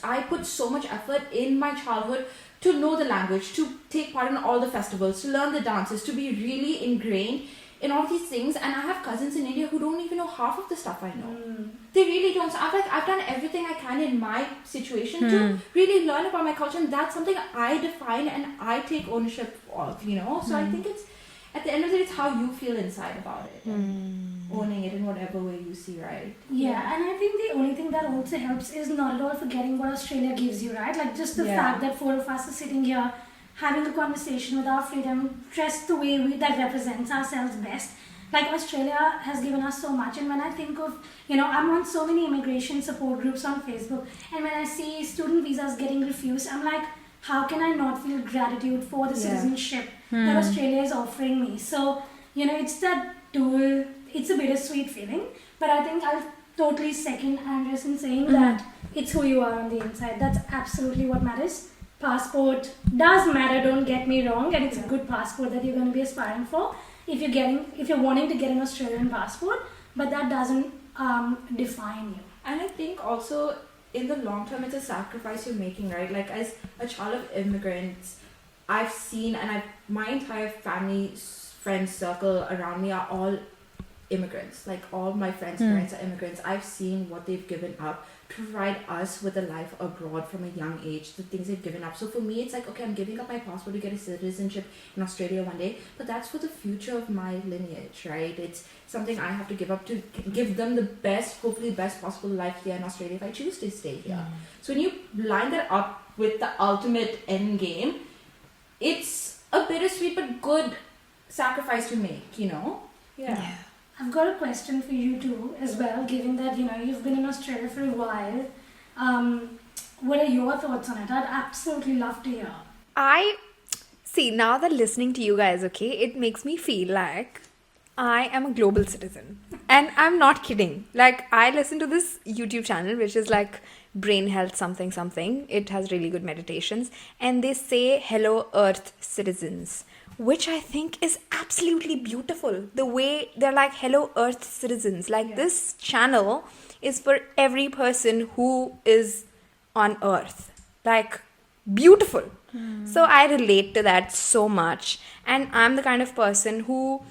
I put so much effort in my childhood to know the language, to take part in all the festivals, to learn the dances, to be really ingrained in all these things. And I have cousins in India who don't even know half of the stuff I know. They really don't. So I've done everything I can in my situation to really learn about my culture, and that's something I define and I take ownership of, you know. So I think it's, at the end of the day, it's how you feel inside about it, and owning it in whatever way you see right. Yeah, and I think the only thing that also helps is not at all forgetting what Australia gives you, right? Like, just the fact that 4 of us are sitting here having a conversation with our freedom, dressed the way that represents ourselves best. Like, Australia has given us so much. And when I think of, you know, I'm on so many immigration support groups on Facebook, and when I see student visas getting refused, I'm like, how can I not feel gratitude for the citizenship that Australia is offering me? So, you know, it's that dual, it's a bittersweet feeling, but I think I'll totally second Andres in saying that it's who you are on the inside. That's absolutely what matters. Passport does matter, don't get me wrong, and it's a good passport that you're going to be aspiring for if you're wanting to get an Australian passport, but that doesn't define you. And I think also in the long term, it's a sacrifice you're making, right? Like, as a child of immigrants, I've seen, and my entire family, friend circle around me are all immigrants. Like all my friends' parents are immigrants. I've seen what they've given up to provide us with a life abroad from a young age, the things they've given up. So for me, it's like, okay, I'm giving up my passport to get a citizenship in Australia one day, but that's for the future of my lineage, right? It's something I have to give up to give them the best, hopefully best possible life here in Australia if I choose to stay here. So when you line that up with the ultimate end game, it's a bittersweet but good sacrifice to make, you know? Yeah. I've got a question for you too as well, given that, you've been in Australia for a while. What are your thoughts on it? I'd absolutely love to hear. I see, now that listening to you guys, okay, it makes me feel like I am a global citizen. And I'm not kidding. Like, I listen to this YouTube channel, which is like Brain Health something something. It has really good meditations. And they say, hello, Earth citizens, which I think is absolutely beautiful. The way they're like, hello, Earth citizens. Like, this channel is for every person who is on Earth. Like, beautiful. So I relate to that so much. And I'm the kind of person who,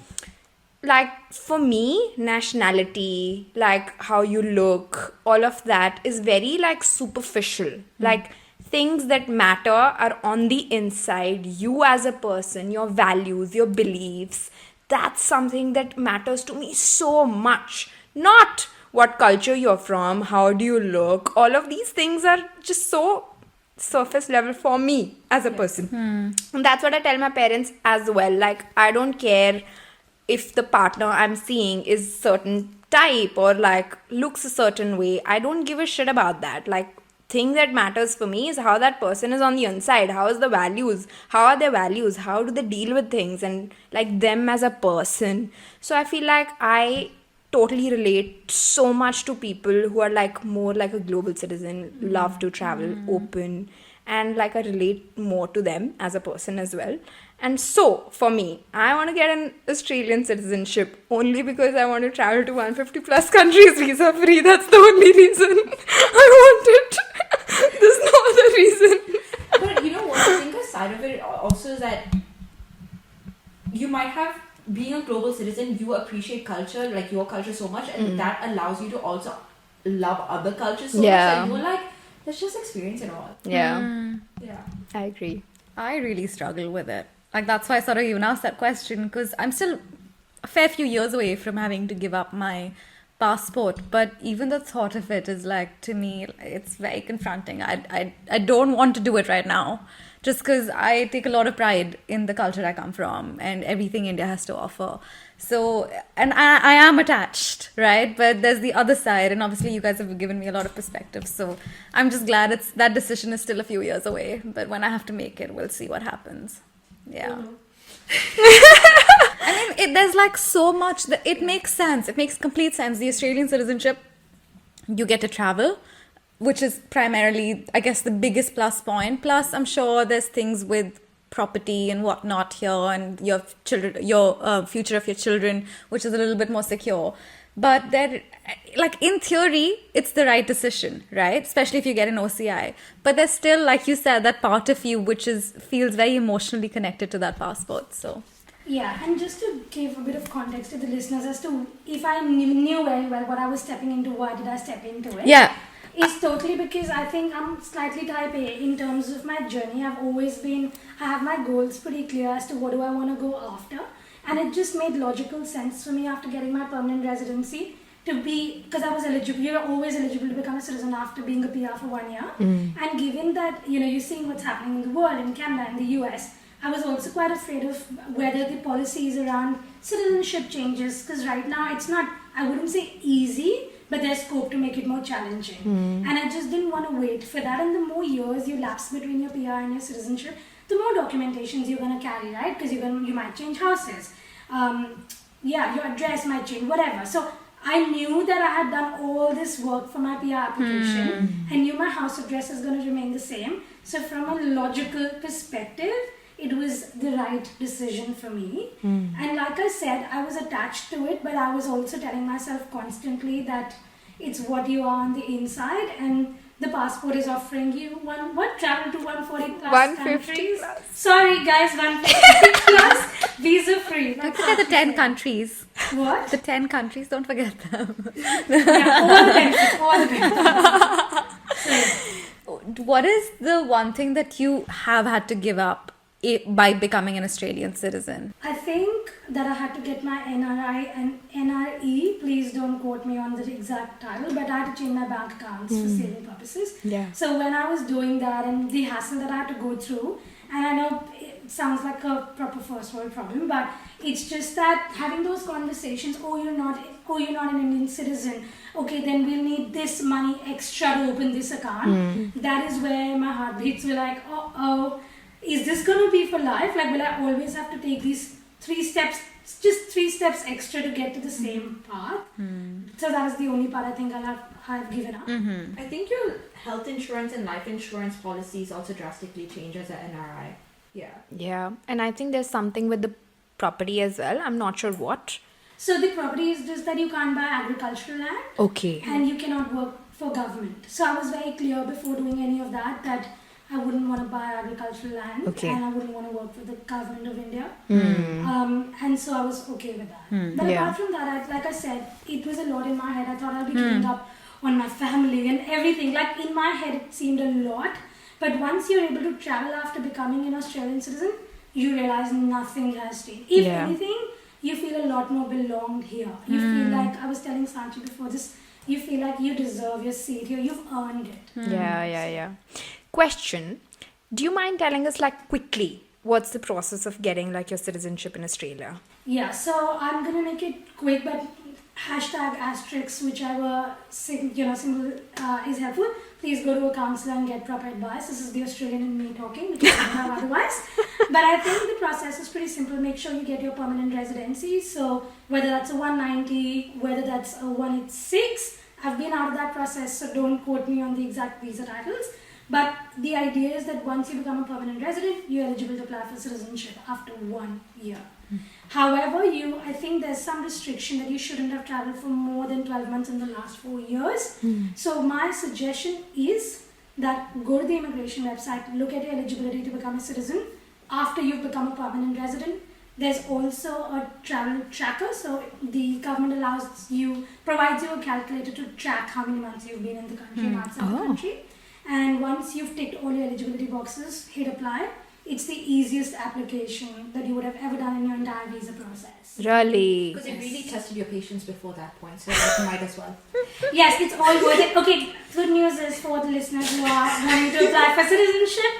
like, for me, nationality, like how you look, all of that is very like superficial. Like, things that matter are on the inside. You as a person, your values, your beliefs, that's something that matters to me so much. Not what culture you're from, how do you look. All of these things are just so surface level for me as a person. And that's what I tell my parents as well. Like, I don't care if the partner I'm seeing is certain type or like looks a certain way. I don't give a shit about that. Like, thing that matters for me is how that person is on the inside. How is the values? How are their values? How do they deal with things? And like them as a person. So I feel like I totally relate so much to people who are like more like a global citizen, love to travel, open, and like I relate more to them as a person as well. And so for me, I want to get an Australian citizenship only because I want to travel to 150 plus countries visa free. That's the only reason I want it. There's no other reason. But you know what? I think a side of it also is that you might have, being a global citizen, you appreciate culture, like your culture so much, and that allows you to also love other cultures so much that you're like, let's just experience it all. Yeah. Yeah. I agree. I really struggle with it. Like, that's why I sort of even asked that question, because I'm still a fair few years away from having to give up my passport. But even the thought of it is like, to me, it's very confronting. I don't want to do it right now, just because I take a lot of pride in the culture I come from and everything India has to offer. So, and I am attached, right? But there's the other side, and obviously you guys have given me a lot of perspective. So I'm just glad that decision is still a few years away. But when I have to make it, we'll see what happens. Yeah. I mean, there's like so much that it makes sense. It makes complete sense. The Australian citizenship, you get to travel, which is primarily, I guess, the biggest plus point. Plus, I'm sure there's things with property and whatnot here, and your children, your future of your children, which is a little bit more secure. But there, like, in theory, it's the right decision, right? Especially if you get an OCI. But there's still, like you said, that part of you which feels very emotionally connected to that passport. So Yeah, and just to give a bit of context to the listeners as to if I knew very well what I was stepping into, why did I step into it? Yeah. It's totally because I think I'm slightly type A in terms of my journey. I have my goals pretty clear as to what do I want to go after. And it just made logical sense for me after getting my permanent residency to be, because I was eligible, you're always eligible to become a citizen after being a PR for 1 year. And given that, you're seeing what's happening in the world, in Canada, in the US, I was also quite afraid of whether the policies around citizenship changes, because right now it's not, I wouldn't say easy, but there's scope to make it more challenging. And I just didn't want to wait for that. And the more years you lapse between your PR and your citizenship, the more documentations you're going to carry, right? Because you might change houses. Your address might change, whatever. So I knew that I had done all this work for my PR application. I knew my house address is going to remain the same. So from a logical perspective, it was the right decision for me. And like I said, I was attached to it, but I was also telling myself constantly that it's what you are on the inside, and the passport is offering you travel to 140 plus 150 countries. plus. Sorry guys, 150 plus visa free. look at the 10 countries. What? The 10 countries, don't forget them. Yeah, all the benefits, all the benefits. What is the one thing that you have had to give up by becoming an Australian citizen? I think that I had to get my NRI and NRE. Please don't quote me on the exact title, but I had to change my bank accounts for saving purposes. Yeah. So when I was doing that and the hassle that I had to go through, and I know it sounds like a proper first world problem, but it's just that having those conversations, you're not an Indian citizen. Okay, then we'll need this money extra to open this account. That is where my heartbeats were like, is this going to be for life? Like, will I always have to take these 3 steps, just 3 steps extra to get to the same path? So that is the only part I think I've given up. I think your health insurance and life insurance policies also drastically change as an NRI. Yeah. Yeah. And I think there's something with the property as well. I'm not sure what. So the property is just that you can't buy agricultural land. Okay. And you cannot work for government. So I was very clear before doing any of that I wouldn't want to buy agricultural land. Okay. And I wouldn't want to work for the government of India. And so I was okay with that. But Yeah. apart from that, like I said, it was a lot in my head. I thought I'll be giving up on my family and everything. Like in my head, it seemed a lot. But once you're able to travel after becoming an Australian citizen, you realize nothing has changed. If anything, you feel a lot more belonged here. You feel like, I was telling Sanchi before this, you feel like you deserve your seat here. You've earned it. Yeah. Question. Do you mind telling us quickly what's the process of getting your citizenship in Australia? Yeah, so I'm going to make it quick, but #*, whichever symbol is helpful. Please go to a counselor and get proper advice. This is the Australian in me talking, because I don't have otherwise. But I think the process is pretty simple. Make sure you get your permanent residency. So whether that's a 190, whether that's a 186, I've been out of that process, so don't quote me on the exact visa titles. But the idea is that once you become a permanent resident, you're eligible to apply for citizenship after 1 year. However, I think there's some restriction that you shouldn't have traveled for more than 12 months in the last 4 years. So my suggestion is that go to the immigration website, look at your eligibility to become a citizen. After you've become a permanent resident, there's also a travel tracker. So the government provides you a calculator to track how many months you've been in the country and outside the country. And once you've ticked all your eligibility boxes, hit apply. It's the easiest application that you would have ever done in your entire visa process. Really? Because it really tested your patience before that point, so you might as well. Yes, it's all worth it. Okay, good news is for the listeners who are wanting to apply for citizenship,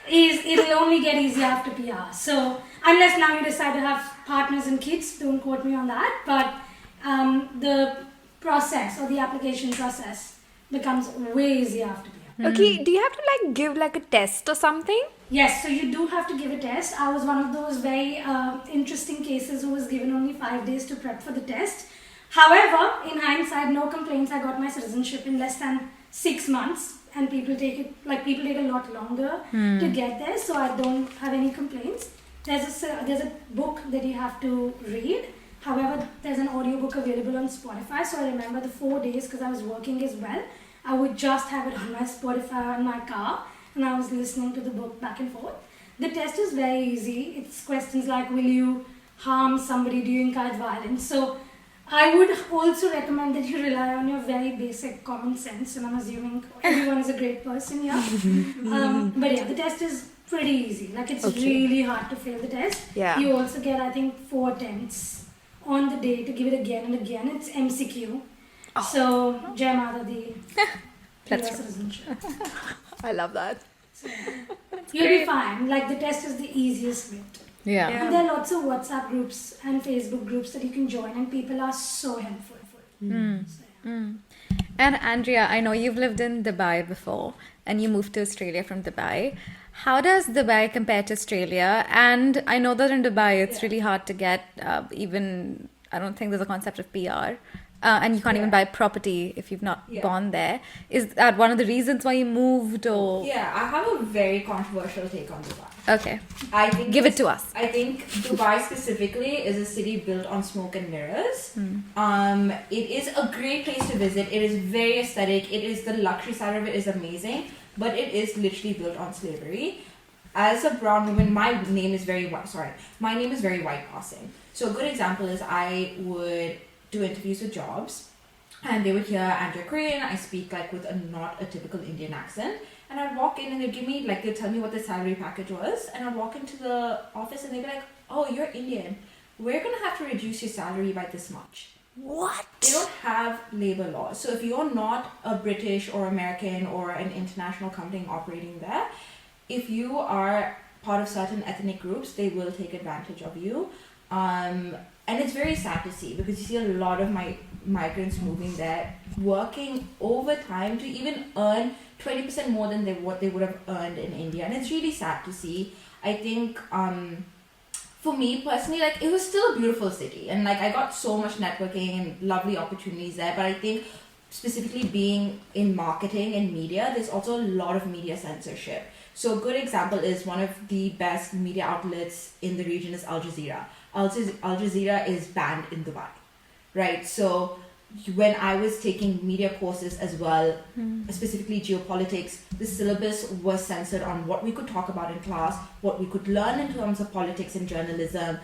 is it'll only get easier after PR. So unless now you decide to have partners and kids, don't quote me on that. But the process or the application process becomes way easier after PR. Okay, do you have to give a test or something? Yes, so you do have to give a test. I was one of those very interesting cases who was given only 5 days to prep for the test. However, in hindsight, no complaints. I got my citizenship in less than 6 months, and people take a lot longer to get there. So I don't have any complaints. There's a book that you have to read. However, there's an audiobook available on Spotify. So I remember the 4 days because I was working as well. I would just have it on my Spotify on my car, and I was listening to the book back and forth. The test is very easy. It's questions like, will you harm somebody? Do you encourage violence? So I would also recommend that you rely on your very basic common sense, and I'm assuming everyone is a great person here. But yeah, the test is pretty easy. It's really hard to fail the test. Yeah. You also get, I think, 4 attempts on the day to give it again and again. It's MCQ. So, Jai Mata Di. That's citizenship. I love that. You'll be fine. The test is the easiest bit. Yeah. And there are lots of WhatsApp groups and Facebook groups that you can join, and people are so helpful. And Andrea, I know you've lived in Dubai before, and you moved to Australia from Dubai. How does Dubai compare to Australia? And I know that in Dubai it's really hard to get I don't think there's a concept of PR. And you can't even buy property if you've not born there. Is that one of the reasons why you moved, or? Yeah, I have a very controversial take on Dubai. Okay. I think Give it to us. I think Dubai specifically is a city built on smoke and mirrors. It is a great place to visit. It is very aesthetic. The luxury side of it is amazing, but it is literally built on slavery. as a brown woman, my name is very white passing. So a good example is I would do interviews with jobs, and they would hear Andrea Korean. I speak like with not a typical Indian accent, and I'd walk in and they'd give me they'd tell me what the salary package was, and I'd walk into the office and they'd be like, "Oh, you're Indian. We're gonna have to reduce your salary by this much." What? They don't have labor laws. So if you're not a British or American or an international company operating there, if you are part of certain ethnic groups, they will take advantage of you. And it's very sad to see, because you see a lot of migrants moving there, working overtime to even earn 20% more than what they would have earned in India. And it's really sad to see. I think for me personally, it was still a beautiful city, and I got so much networking and lovely opportunities there. But I think specifically being in marketing and media, there's also a lot of media censorship. So a good example is one of the best media outlets in the region is Al Jazeera. Al Jazeera is banned in Dubai, right? So when I was taking media courses as well, specifically geopolitics, the syllabus was censored on what we could talk about in class, what we could learn in terms of politics and journalism.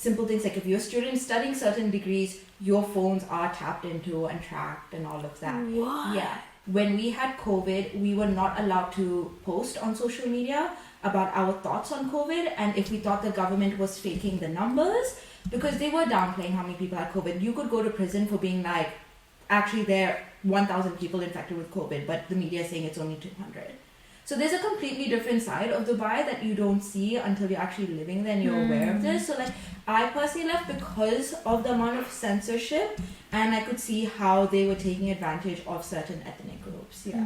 Simple things like if you're a student studying certain degrees, your phones are tapped into and tracked and all of that. What? Yeah. When we had COVID, we were not allowed to post on social media about our thoughts on COVID, and if we thought the government was faking the numbers, because they were downplaying how many people had COVID. You could go to prison for being actually there are 1,000 people infected with COVID, but the media is saying it's only 200. So there's a completely different side of Dubai that you don't see until you're actually living there and you're aware of this. So I personally left because of the amount of censorship, and I could see how they were taking advantage of certain ethnic groups. Yeah.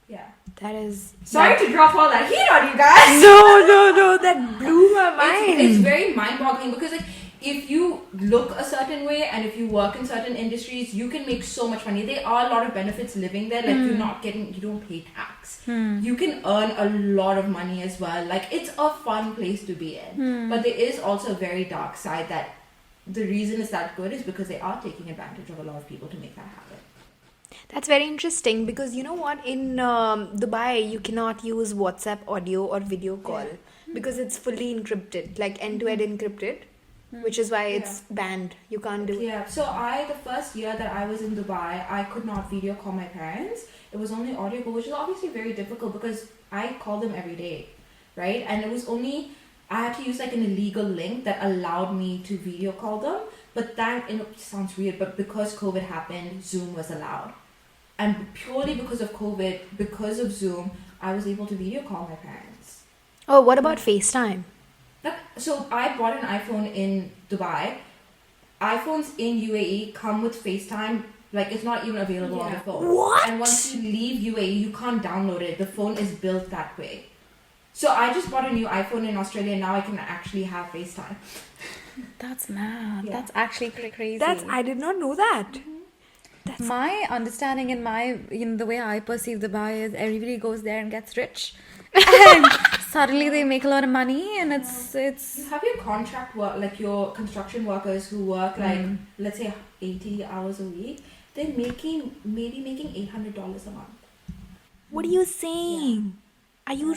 Yeah. That is... Sorry to drop all that heat on you guys. No, that blew my mind. It's very mind-boggling, because if you look a certain way and if you work in certain industries, you can make so much money. There are a lot of benefits living there. You don't pay tax. You can earn a lot of money as well. It's a fun place to be in. But there is also a very dark side that the reason it's that good is because they are taking advantage of a lot of people to make that happen. That's very interesting, because you know what? In Dubai, you cannot use WhatsApp audio or video call because it's fully encrypted, end-to-end encrypted. Which is why it's banned. You can't do it. Yeah. So the first year that I was in Dubai, I could not video call my parents. It was only audio call, which is obviously very difficult because I call them every day, right? And it was only, I had to use an illegal link that allowed me to video call them. But it sounds weird, but because COVID happened, Zoom was allowed. And purely because of COVID, because of Zoom, I was able to video call my parents. Oh, what about FaceTime? So I bought an iPhone in Dubai. iPhones in UAE come with FaceTime. It's not even available on the phone. What? And once you leave UAE, you can't download it. The phone is built that way. So I just bought a new iPhone in Australia, and now I can actually have FaceTime. That's mad. Yeah. That's actually crazy. I did not know that. My understanding and the way I perceive Dubai is everybody goes there and gets rich. And suddenly they make a lot of money, and it's You have your contract work, your construction workers who work let's say 80 hours a week. They're maybe making $800 a month. What are you saying? Are you...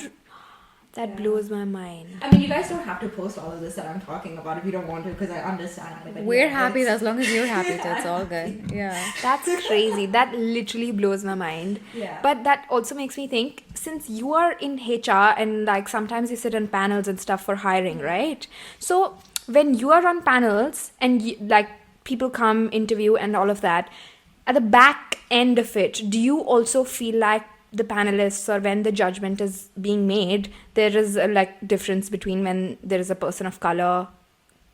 That blows my mind. I mean, you guys don't have to post all of this that I'm talking about if you don't want to, because I understand. we're happy as long as you're happy, so it's all good. Yeah. That's crazy. That literally blows my mind. Yeah. But that also makes me think, since you are in HR and sometimes you sit on panels and stuff for hiring, right? So when you are on panels and people come interview and all of that, at the back end of it, do you also feel like the panelists, or when the judgment is being made, there is a difference between when there is a person of color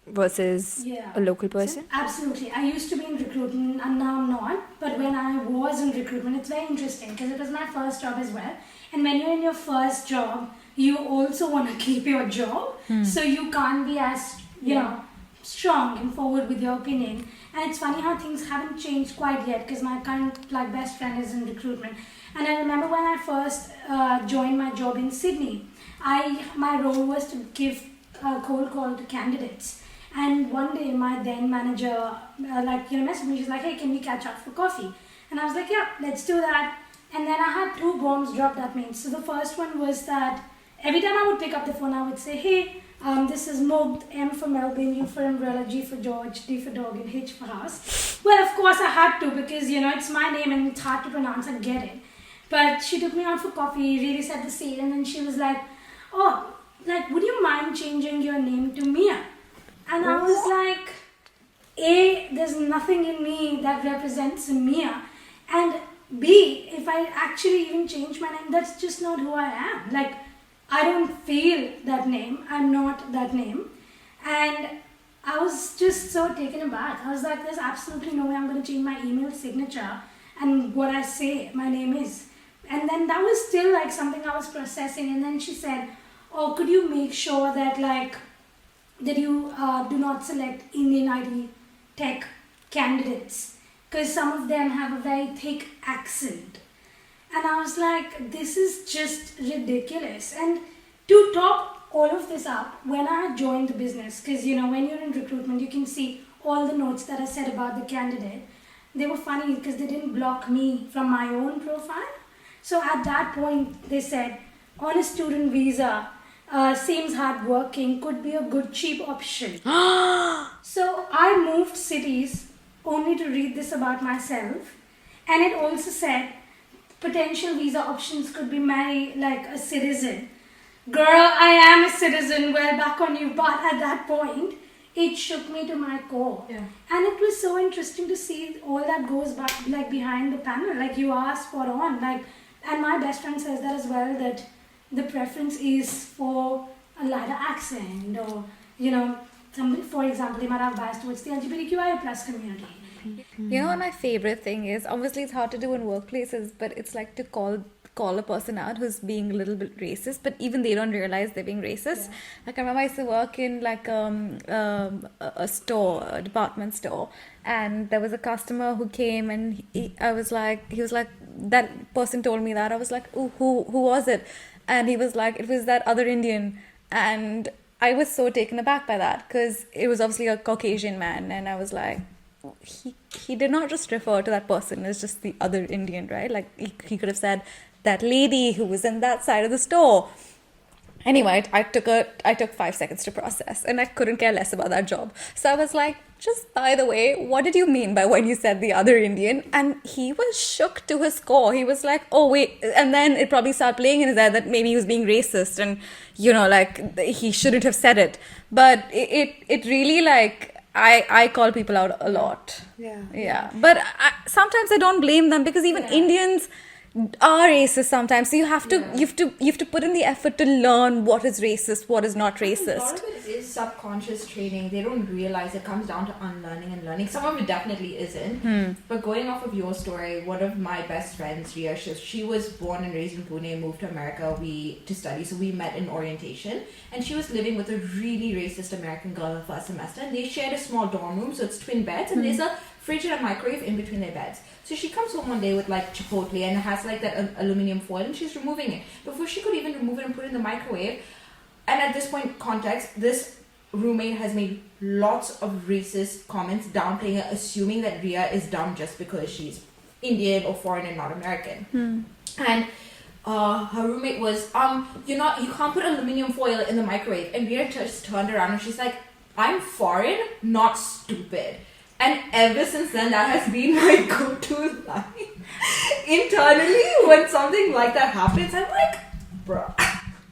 versus a local person? Absolutely. I used to be in recruitment and now I'm not. But when I was in recruitment, it's very interesting because it was my first job as well. And when you're in your first job, you also want to keep your job. So you can't be as, strong and forward with your opinion. And it's funny how things haven't changed quite yet, because my current best friend is in recruitment. And I remember when I first joined my job in Sydney, my role was to give a cold call to candidates. And one day my then manager messaged me. She's like, "Hey, can we catch up for coffee?" And I was like, "Yeah, let's do that." And then I had 2 bombs dropped at me. So the first one was that every time I would pick up the phone, I would say, hey, this is Mugdh, M for Melbourne, U for umbrella, G for George, D for dog, and H for house. Well, of course I had to because, it's my name and it's hard to pronounce. I get it. But she took me out for coffee, really set the scene, and then she was like, oh, would you mind changing your name to Mia? And I was like, A, there's nothing in me that represents Mia. And B, if I actually even change my name, that's just not who I am. I don't feel that name. I'm not that name. And I was just so taken aback. I was like, there's absolutely no way I'm going to change my email signature and what I say my name is. And then that was still something I was processing. And then she said, oh, could you make sure that that you do not select Indian IT tech candidates, because some of them have a very thick accent. And I was like, this is just ridiculous. And to top all of this up, when I had joined the business, because when you're in recruitment, you can see all the notes that I said about the candidate. They were funny because they didn't block me from my own profile. So at that point, they said, on a student visa, seems hardworking, could be a good cheap option. So I moved cities only to read this about myself. And it also said, potential visa options could be marry like a citizen. Girl, I am a citizen, well back on you. But at that point, it shook me to my core. Yeah. And it was so interesting to see all that goes back behind the panel. You are spot on. And my best friend says that as well, that the preference is for a lighter accent or, somebody, for example, they might have bias towards the LGBTQIA plus community. What my favorite thing is, obviously it's hard to do in workplaces, but it's to call a person out who's being a little bit racist, but even they don't realize they're being racist. Yeah. I remember I used to work in a store, a department store, and there was a customer who came and he was like, that person told me that. I was like, ooh, who was it? And he was like, it was that other Indian. And I was so taken aback by that because it was obviously a Caucasian man, and I was like, he did not just refer to that person as just the other Indian, right? He could have said that lady who was in that side of the store. Anyway, I took 5 seconds to process, and I couldn't care less about that job. So I was like, just by the way, what did you mean by when you said the other Indian? And he was shook to his core. He was like, oh wait, and then it probably started playing in his head that maybe he was being racist, and he shouldn't have said it. But it really I call people out a lot. Yeah. But sometimes I don't blame them because even Indians are racist sometimes. So you have to put in the effort to learn what is racist, what is not racist. A lot of it is subconscious training. They don't realize it comes down to unlearning and learning. Some of it definitely isn't. But going off of your story, one of my best friends, Ria, she was born and raised in Pune, moved to America to study. So we met in orientation, and she was living with a really racist American girl her first semester, and they shared a small dorm room, so it's twin beds, and there's a fridge and a microwave in between their beds. So she comes home one day with Chipotle and it has that aluminum foil, and she's removing it. Before she could even remove it and put it in the microwave, and at this point, context, this roommate has made lots of racist comments, downplaying her, assuming that Ria is dumb just because she's Indian or foreign and not American. And her roommate was, you can't put aluminum foil in the microwave. And Ria just turned around and she's like, I'm foreign, not stupid. And ever since then, that has been my go-to line. Internally, when something like that happens, I'm like, bruh.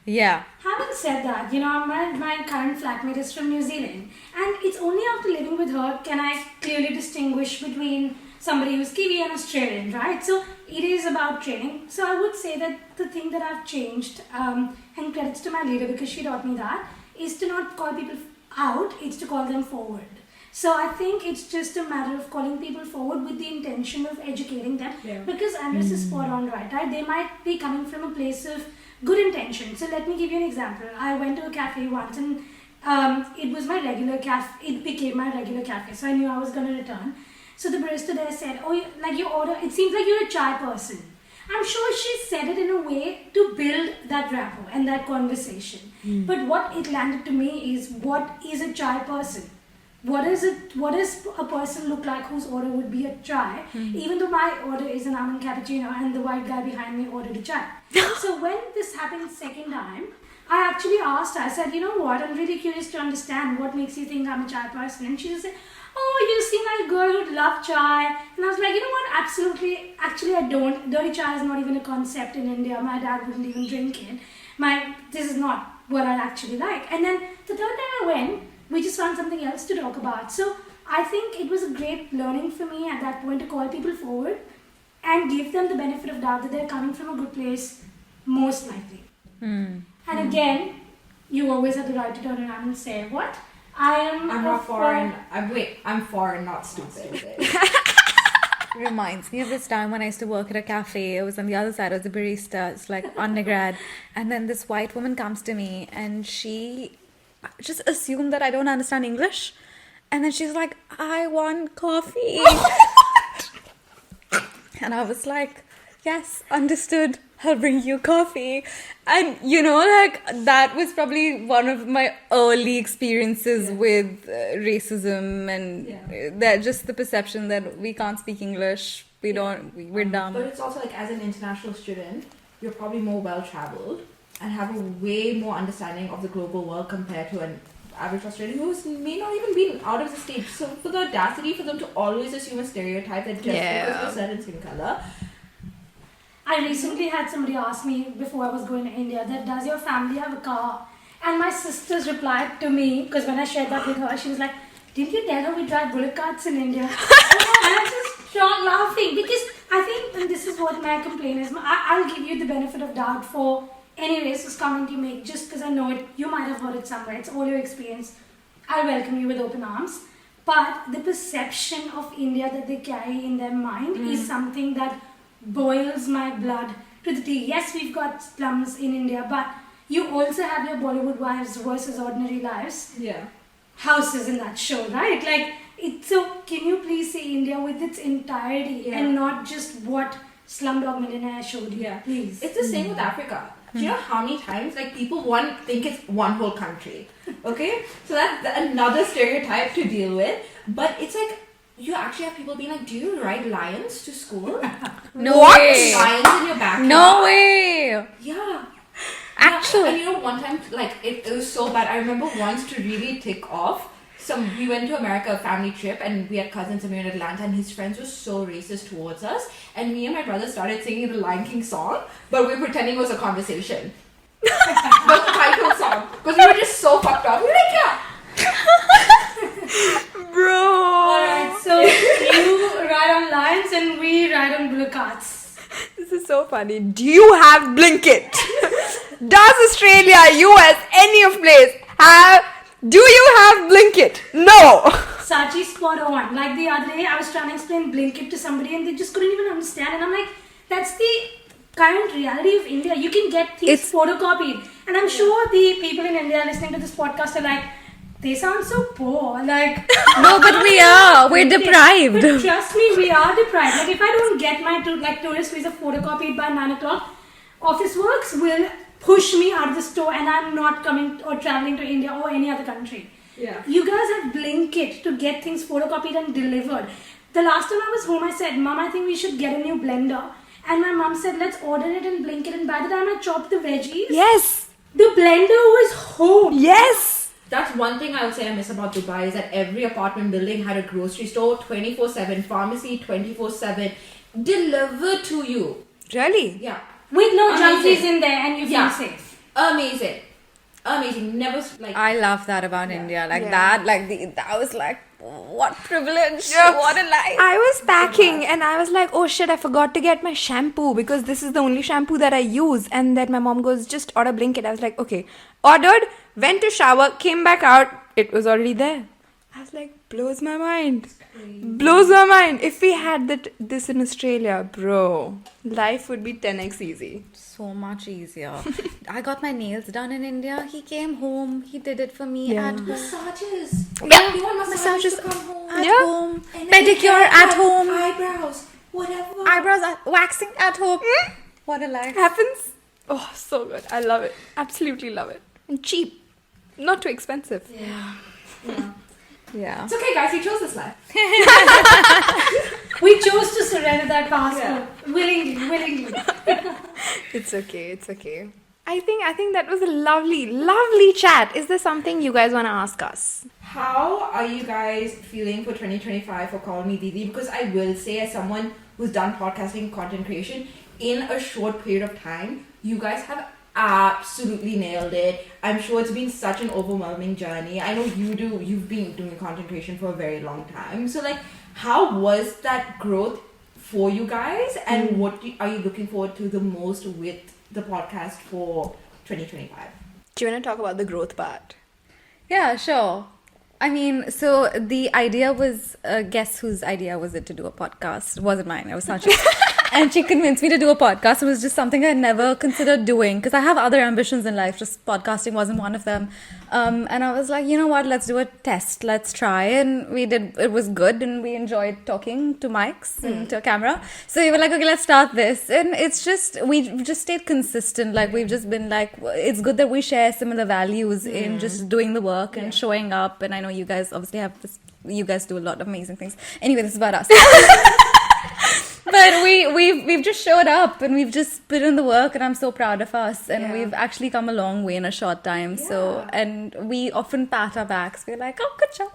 Yeah. Having said that, my current flatmate is from New Zealand, and it's only after living with her can I clearly distinguish between somebody who's Kiwi and Australian, right? So it is about training. So I would say that the thing that I've changed, and credits to my leader because she taught me that, is to not call people out, it's to call them forward. So I think it's just a matter of calling people forward with the intention of educating them. Yeah. Because Andres is spot on, right? They might be coming from a place of good intention. So let me give you an example. I went to a cafe once, and it was my regular cafe. It became my regular cafe, so I knew I was going to return. So the barista there said, oh, your order, it seems like you're a chai person. I'm sure she said it in a way to build that rapport and that conversation. But what it landed to me is, what is a chai person? what does a person look like whose order would be a chai, even though my order is an almond cappuccino and the white guy behind me ordered a chai. So when this happened second time, I actually asked her, I said, you know what, I'm really curious to understand what makes you think I'm a chai person. And she just said, oh, you seem like a girl who'd love chai. And I was like, you know what, absolutely, actually I don't. Dirty chai is not even a concept in India. My dad wouldn't even drink it. This is not what I actually like. And then the third time I went, we just found something else to talk about. So I think it was a great learning for me at that point to call people forward and give them the benefit of doubt that they're coming from a good place, most likely. And again, you always have the right to turn around and say, what? I'm not foreign. I'm foreign, not stupid. Reminds me of this time when I used to work at a cafe. I was on the other side, I was a barista, it's like undergrad. And then this white woman comes to me and she just assumed that I don't understand English. And then she's like, I want coffee. And I was like, yes, understood. I'll bring you coffee. And that was probably one of my early experiences with racism and that just the perception that we can't speak English, we're dumb. But it's also like, as an international student, you're probably more well-traveled and have a way more understanding of the global world compared to an average Australian who may not even be out of the States. So for the audacity for them to always assume a stereotype that just because of a certain skin color. I recently had somebody ask me before I was going to India that does your family have a car? And my sisters replied to me, because when I shared that with her, she was like, didn't you tell her we drive bullock carts in India? And I just started laughing because I think, and this is what my complaint is, I'll give you the benefit of doubt for any racist comment you make just because I know it, you might have heard it somewhere, it's all your experience. I'll welcome you with open arms. But the perception of India that they carry in their mind is something that boils my blood to the tea. Yes, we've got slums in India, but you also have your Bollywood wives versus ordinary lives. Yeah. Houses in that show, right? So can you please see India with its entirety and not just what Slumdog Millionaire showed you? Yeah. Please. It's the same with Africa. Do you know how many times people think it's one whole country? Okay? So that's another stereotype to deal with. But it's like, you actually have people being like, do you ride lions to school? No way. Lions in your backyard? No way. Yeah. Actually. And one time, it was so bad. I remember once to really tick off, we went to America, a family trip, and we had cousins and we were in Atlanta, and his friends were so racist towards us. And me and my brother started singing the Lion King song, but we were pretending it was a conversation. But the title song. Because we were just so fucked up. We were like, yeah. Bro. Alright, so you ride on lions and we ride on bullock carts. This is so funny. Do you have Blinkit? Does Australia, US, any of place do you have Blinkit? No. Sachi spot on. Like the other day, I was trying to explain Blinkit to somebody and they just couldn't even understand. And I'm like, that's the current reality of India. You can get things photocopied. And I'm sure the people in India listening to this podcast are like, they sound so poor. No, but we are. We're deprived. But trust me, we are deprived. If I don't get my tourist visa photocopied by 9 o'clock, Officeworks will push me out of the store and I'm not coming or traveling to India or any other country. Yeah. You guys have Blinkit to get things photocopied and delivered. The last time I was home, I said, Mom, I think we should get a new blender. And my mom said, let's order it in Blinkit. And by the time I chopped the veggies, Yes. the blender was home. Yes. That's one thing I would say I miss about Dubai is that every apartment building had a grocery store 24/7, pharmacy 24/7, delivered to you. Really? Yeah. With no Amazing. junkies in there and you feel safe. Amazing. Never I love that about India. I was like, what privilege. Yeah. What a life. I was packing and I was like, oh shit, I forgot to get my shampoo because this is the only shampoo that I use. And then my mom goes, just order Blinkit. I was like, okay. Ordered, went to shower, came back out. It was already there. I was like, blows my mind. Blows my mind. If we had this in Australia, bro, life would be 10x easy. So much easier. I got my nails done in India. He came home. He did it for me at home. massages. Yeah. You want massages to come home. At Yeah. home. And then Pedicure your hair at home. Eyebrows. Whatever. Eyebrows waxing at home. What a life. Happens. Oh, so good. I love it. Absolutely love it. And cheap. Not too expensive. Yeah. Yeah. It's okay, guys. You chose this life. We chose to surrender that passport willingly. It's okay. It's okay. I think that was a lovely chat. Is there something you guys want to ask us? How are you guys feeling for 2025 for Call Me Didi? Because I will say, as someone who's done podcasting content creation in a short period of time, you guys have absolutely nailed it. I'm sure it's been such an overwhelming journey. I know you've been doing content creation for a very long time. So like, how was that growth for you guys, and what are you looking forward to the most with the podcast for 2025? Do you want to talk about the growth part? Yeah, sure. I mean, so the idea was, guess whose idea was it to do a podcast? It wasn't mine. It was Sanchi's. And she convinced me to do a podcast. It was just something I never considered doing because I have other ambitions in life. Just podcasting wasn't one of them. And I was like, you know what? Let's do a test. Let's try. And we did. It was good. And we enjoyed talking to mics and to a camera. So we were like, okay, let's start this. And it's just, we've just stayed consistent. Like, we've just been like, it's good that we share similar values in just doing the work and showing up. And I know you guys obviously have this, you guys do a lot of amazing things. Anyway, this is about us. But we've just showed up and we've just put in the work, and I'm so proud of us, and we've actually come a long way in a short time. So, and we often pat our backs. We're like, oh, good job.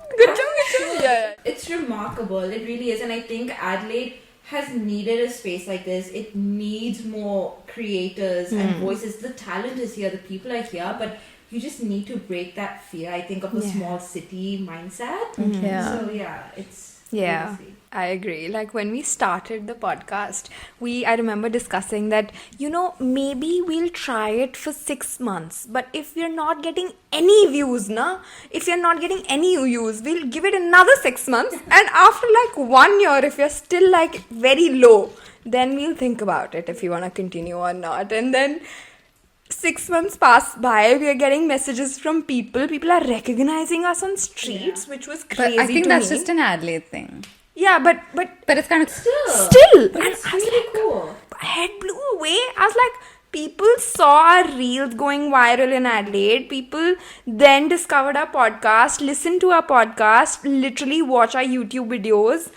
Yeah. It's remarkable. It really is. And I think Adelaide has needed a space like this. It needs more creators and voices. The talent is here. The people are here. But you just need to break that fear, I think, of a small city mindset. Yeah. So, yeah, it's... Yeah, crazy. I agree. Like when we started the podcast, I remember discussing that, maybe we'll try it for 6 months. But if we're not getting any views, we'll give it another 6 months. And after like 1 year, if you're still like very low, then we'll think about it if you want to continue or not. And then 6 months pass by, we are getting messages from people. People are recognizing us on streets, which was crazy. But I think to that's me. just an Adelaide thing. Yeah, but it's kind of still, But and it's I was really like, cool. my head blew away. I was like, people saw our reels going viral in Adelaide. People then discovered our podcast, listened to our podcast, literally watch our YouTube videos.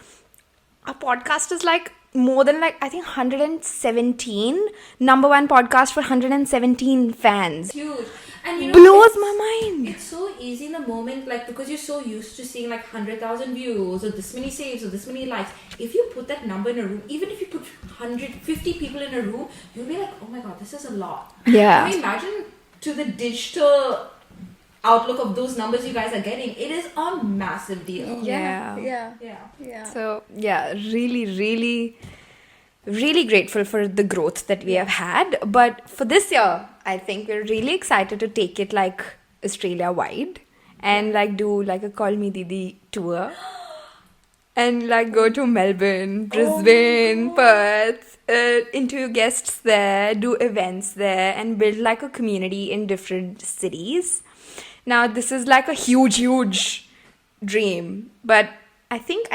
Our podcast is like more than like, I think 117, number one podcast for 117 fans. Huge. And Blows my mind. It's so easy in the moment, like, because you're so used to seeing like 100,000 views or this many saves or this many likes. If you put that number in a room, even if you put 150 people in a room, you'll be like, oh my god, this is a lot. Yeah. I mean, imagine to the digital outlook of those numbers you guys are getting, it is a massive deal. Yeah. Yeah. So, yeah, really grateful for the growth that we have had. But for this year, I think we're really excited to take it like Australia-wide and like do like a Call Me Didi tour. And like go to Melbourne, Brisbane, Perth, interview guests there, do events there, and build like a community in different cities. Now, this is like a huge dream, but I think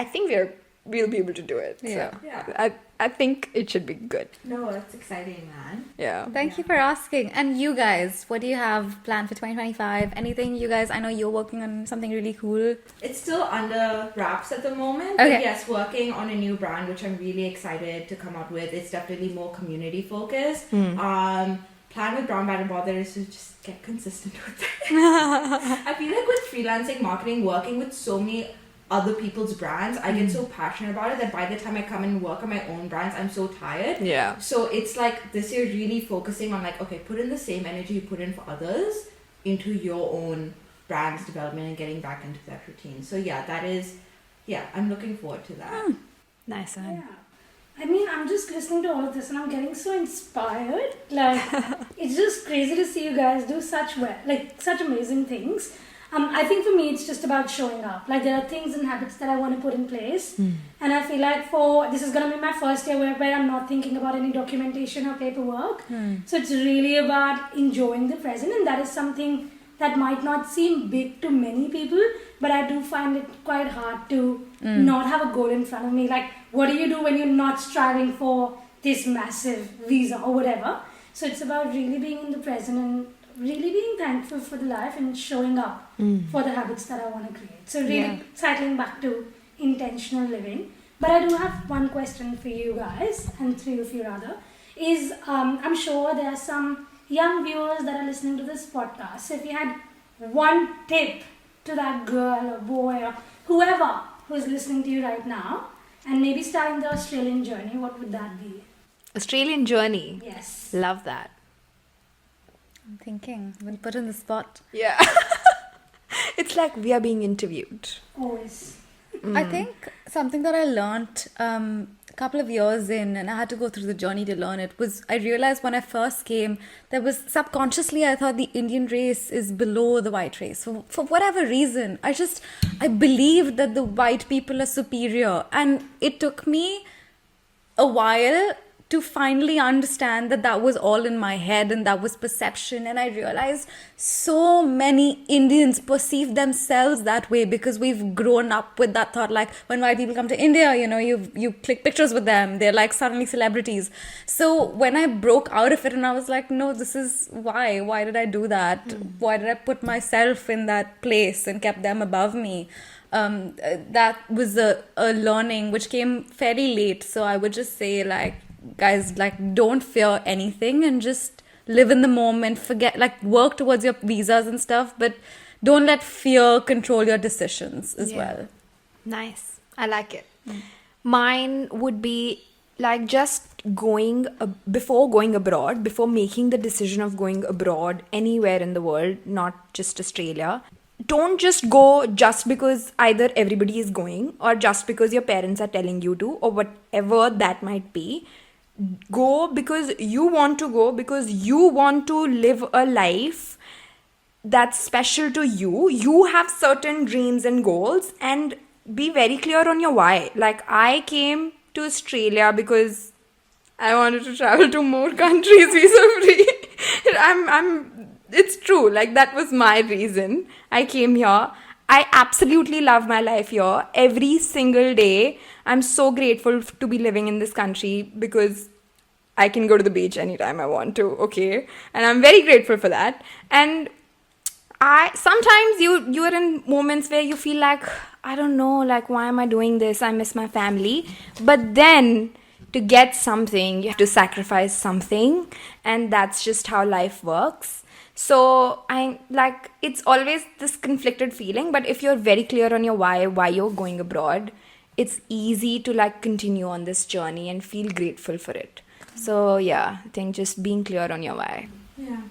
we'll be able to do it. Yeah. So I think it should be good. No, that's exciting, man. Yeah. Thank you for asking. And you guys, what do you have planned for 2025? Anything you guys, I know you're working on something really cool. It's still under wraps at the moment. Okay. But yes, working on a new brand, which I'm really excited to come out with. It's definitely more community focused. Plan with Brown Bad and Bother is to just get consistent with it. I feel like with freelancing marketing, working with so many other people's brands, I get so passionate about it that by the time I come and work on my own brands, I'm so tired. Yeah. So it's like this year really focusing on like, okay, put in the same energy you put in for others into your own brand's development and getting back into that routine. So I'm looking forward to that. Nice one. Yeah. I mean, I'm just listening to all of this and I'm getting so inspired. Like, it's just crazy to see you guys do such amazing things. I think for me, it's just about showing up. Like, there are things and habits that I want to put in place. And I feel like this is going to be my first year where I'm not thinking about any documentation or paperwork. So it's really about enjoying the present. And that is something that might not seem big to many people, but I do find it quite hard to not have a goal in front of me. Like, what do you do when you're not striving for this massive visa or whatever? So it's about really being in the present and really being thankful for the life and showing up for the habits that I want to create. So really cycling back to intentional living. But I do have one question for you guys, and three of you rather, is I'm sure there are some young viewers that are listening to this podcast. So if you had one tip to that girl or boy or whoever who's listening to you right now, and maybe starting the Australian journey, what would that be? Australian journey. Yes. Love that. I'm thinking, I'm put in the spot. Yeah. It's like we are being interviewed. Always. I think something that I learned a couple of years in, and I had to go through the journey to learn it, was I realized when I first came, there was subconsciously I thought the Indian race is below the white race. For whatever reason, I believed that the white people are superior. And it took me a while to finally understand that that was all in my head and that was perception. And I realized so many Indians perceive themselves that way because we've grown up with that thought, like when white people come to India, you click pictures with them, they're like suddenly celebrities. So when I broke out of it and I was like, no, this is why did I do that? Why did I put myself in that place and kept them above me? That was a learning which came fairly late. So I would just say, like, guys, like, don't fear anything and just live in the moment. Work towards your visas and stuff, but don't let fear control your decisions as well. Nice. I like it. Mine would be like just before going abroad, before making the decision of going abroad anywhere in the world, not just Australia. Don't just go just because either everybody is going or just because your parents are telling you to or whatever that might be. Go because you want to go, because you want to live a life that's special to you. You have certain dreams and goals, and be very clear on your why. Like, I came to Australia because I wanted to travel to more countries visa-free. It's true. Like, that was my reason. I came here. I absolutely love my life here. Every single day, I'm so grateful to be living in this country because I can go to the beach anytime I want to, okay? And I'm very grateful for that. And sometimes you are in moments where you feel like, I don't know, like, why am I doing this? I miss my family. But then to get something, you have to sacrifice something. And that's just how life works. So it's always this conflicted feeling, but if you're very clear on your why you're going abroad, it's easy to like continue on this journey and feel grateful for it. So yeah, I think just being clear on your why. Yeah.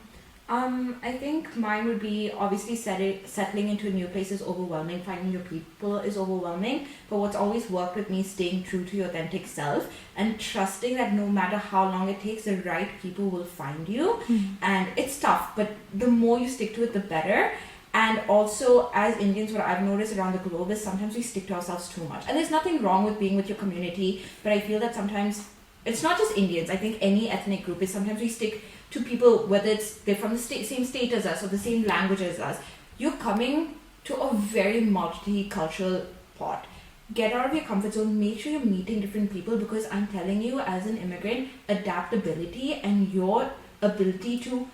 I think mine would be obviously settling into a new place is overwhelming. Finding your people is overwhelming. But what's always worked with me is staying true to your authentic self and trusting that no matter how long it takes, the right people will find you. And it's tough, but the more you stick to it, the better. And also, as Indians, what I've noticed around the globe is sometimes we stick to ourselves too much. And there's nothing wrong with being with your community, but I feel that sometimes it's not just Indians. I think any ethnic group is sometimes we stick to people, whether they're from the same state as us or the same language as us. You're coming to a very multicultural pot. Get out of your comfort zone. Make sure you're meeting different people, because I'm telling you, as an immigrant, adaptability and your ability to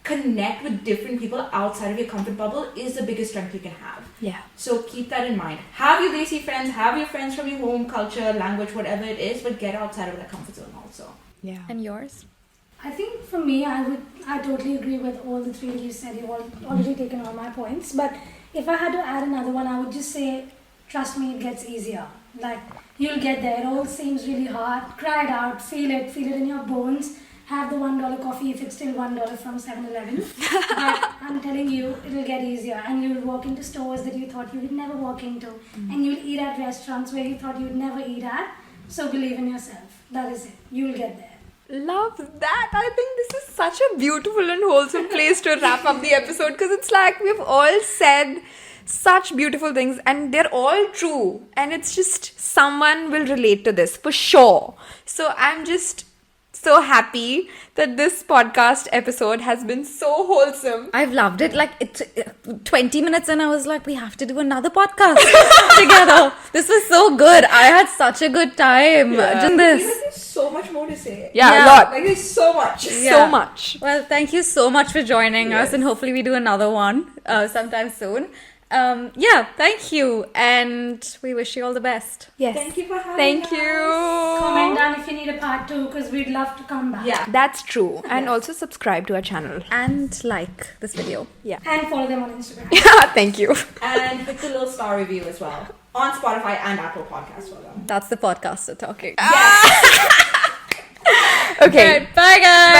connect with different people outside of your comfort bubble is the biggest strength you can have. Yeah. So keep that in mind. Have your Desi friends, have your friends from your home culture, language, whatever it is, but get outside of that comfort zone also. Yeah. And yours? I think for me, I totally agree with all the three that you said. You've already taken all my points. But if I had to add another one, I would just say, trust me, it gets easier. Like, you'll get there. It all seems really hard. Cry it out. Feel it in your bones. Have the $1 coffee if it's still $1 from 7-Eleven. But I'm telling you, it'll get easier. And you'll walk into stores that you thought you would never walk into. And you'll eat at restaurants where you thought you would never eat at. So believe in yourself. That is it. You'll get there. Love that. I think this is such a beautiful and wholesome place to wrap up the episode, because it's like we've all said such beautiful things and they're all true, and it's just someone will relate to this for sure. So I'm just so happy that this podcast episode has been so wholesome. I've loved it. Like, 20 minutes in, I was like, we have to do another podcast together. This was so good. I had such a good time doing this. There's so much more to say. Yeah, a lot. Like, there's so much. So much. Well, thank you so much for joining us, and hopefully we do another one sometime soon. Thank you, and we wish you all the best. Yes. Thank you for having Thank us. you. Comment down if you need a part 2 because we'd love to come back. Yeah. That's true. And also subscribe to our channel. And like this video. And follow them on Instagram. Thank you. And hit the little star review as well. On Spotify and Apple Podcasts for them. That's the podcaster talking. Okay. Right, bye guys.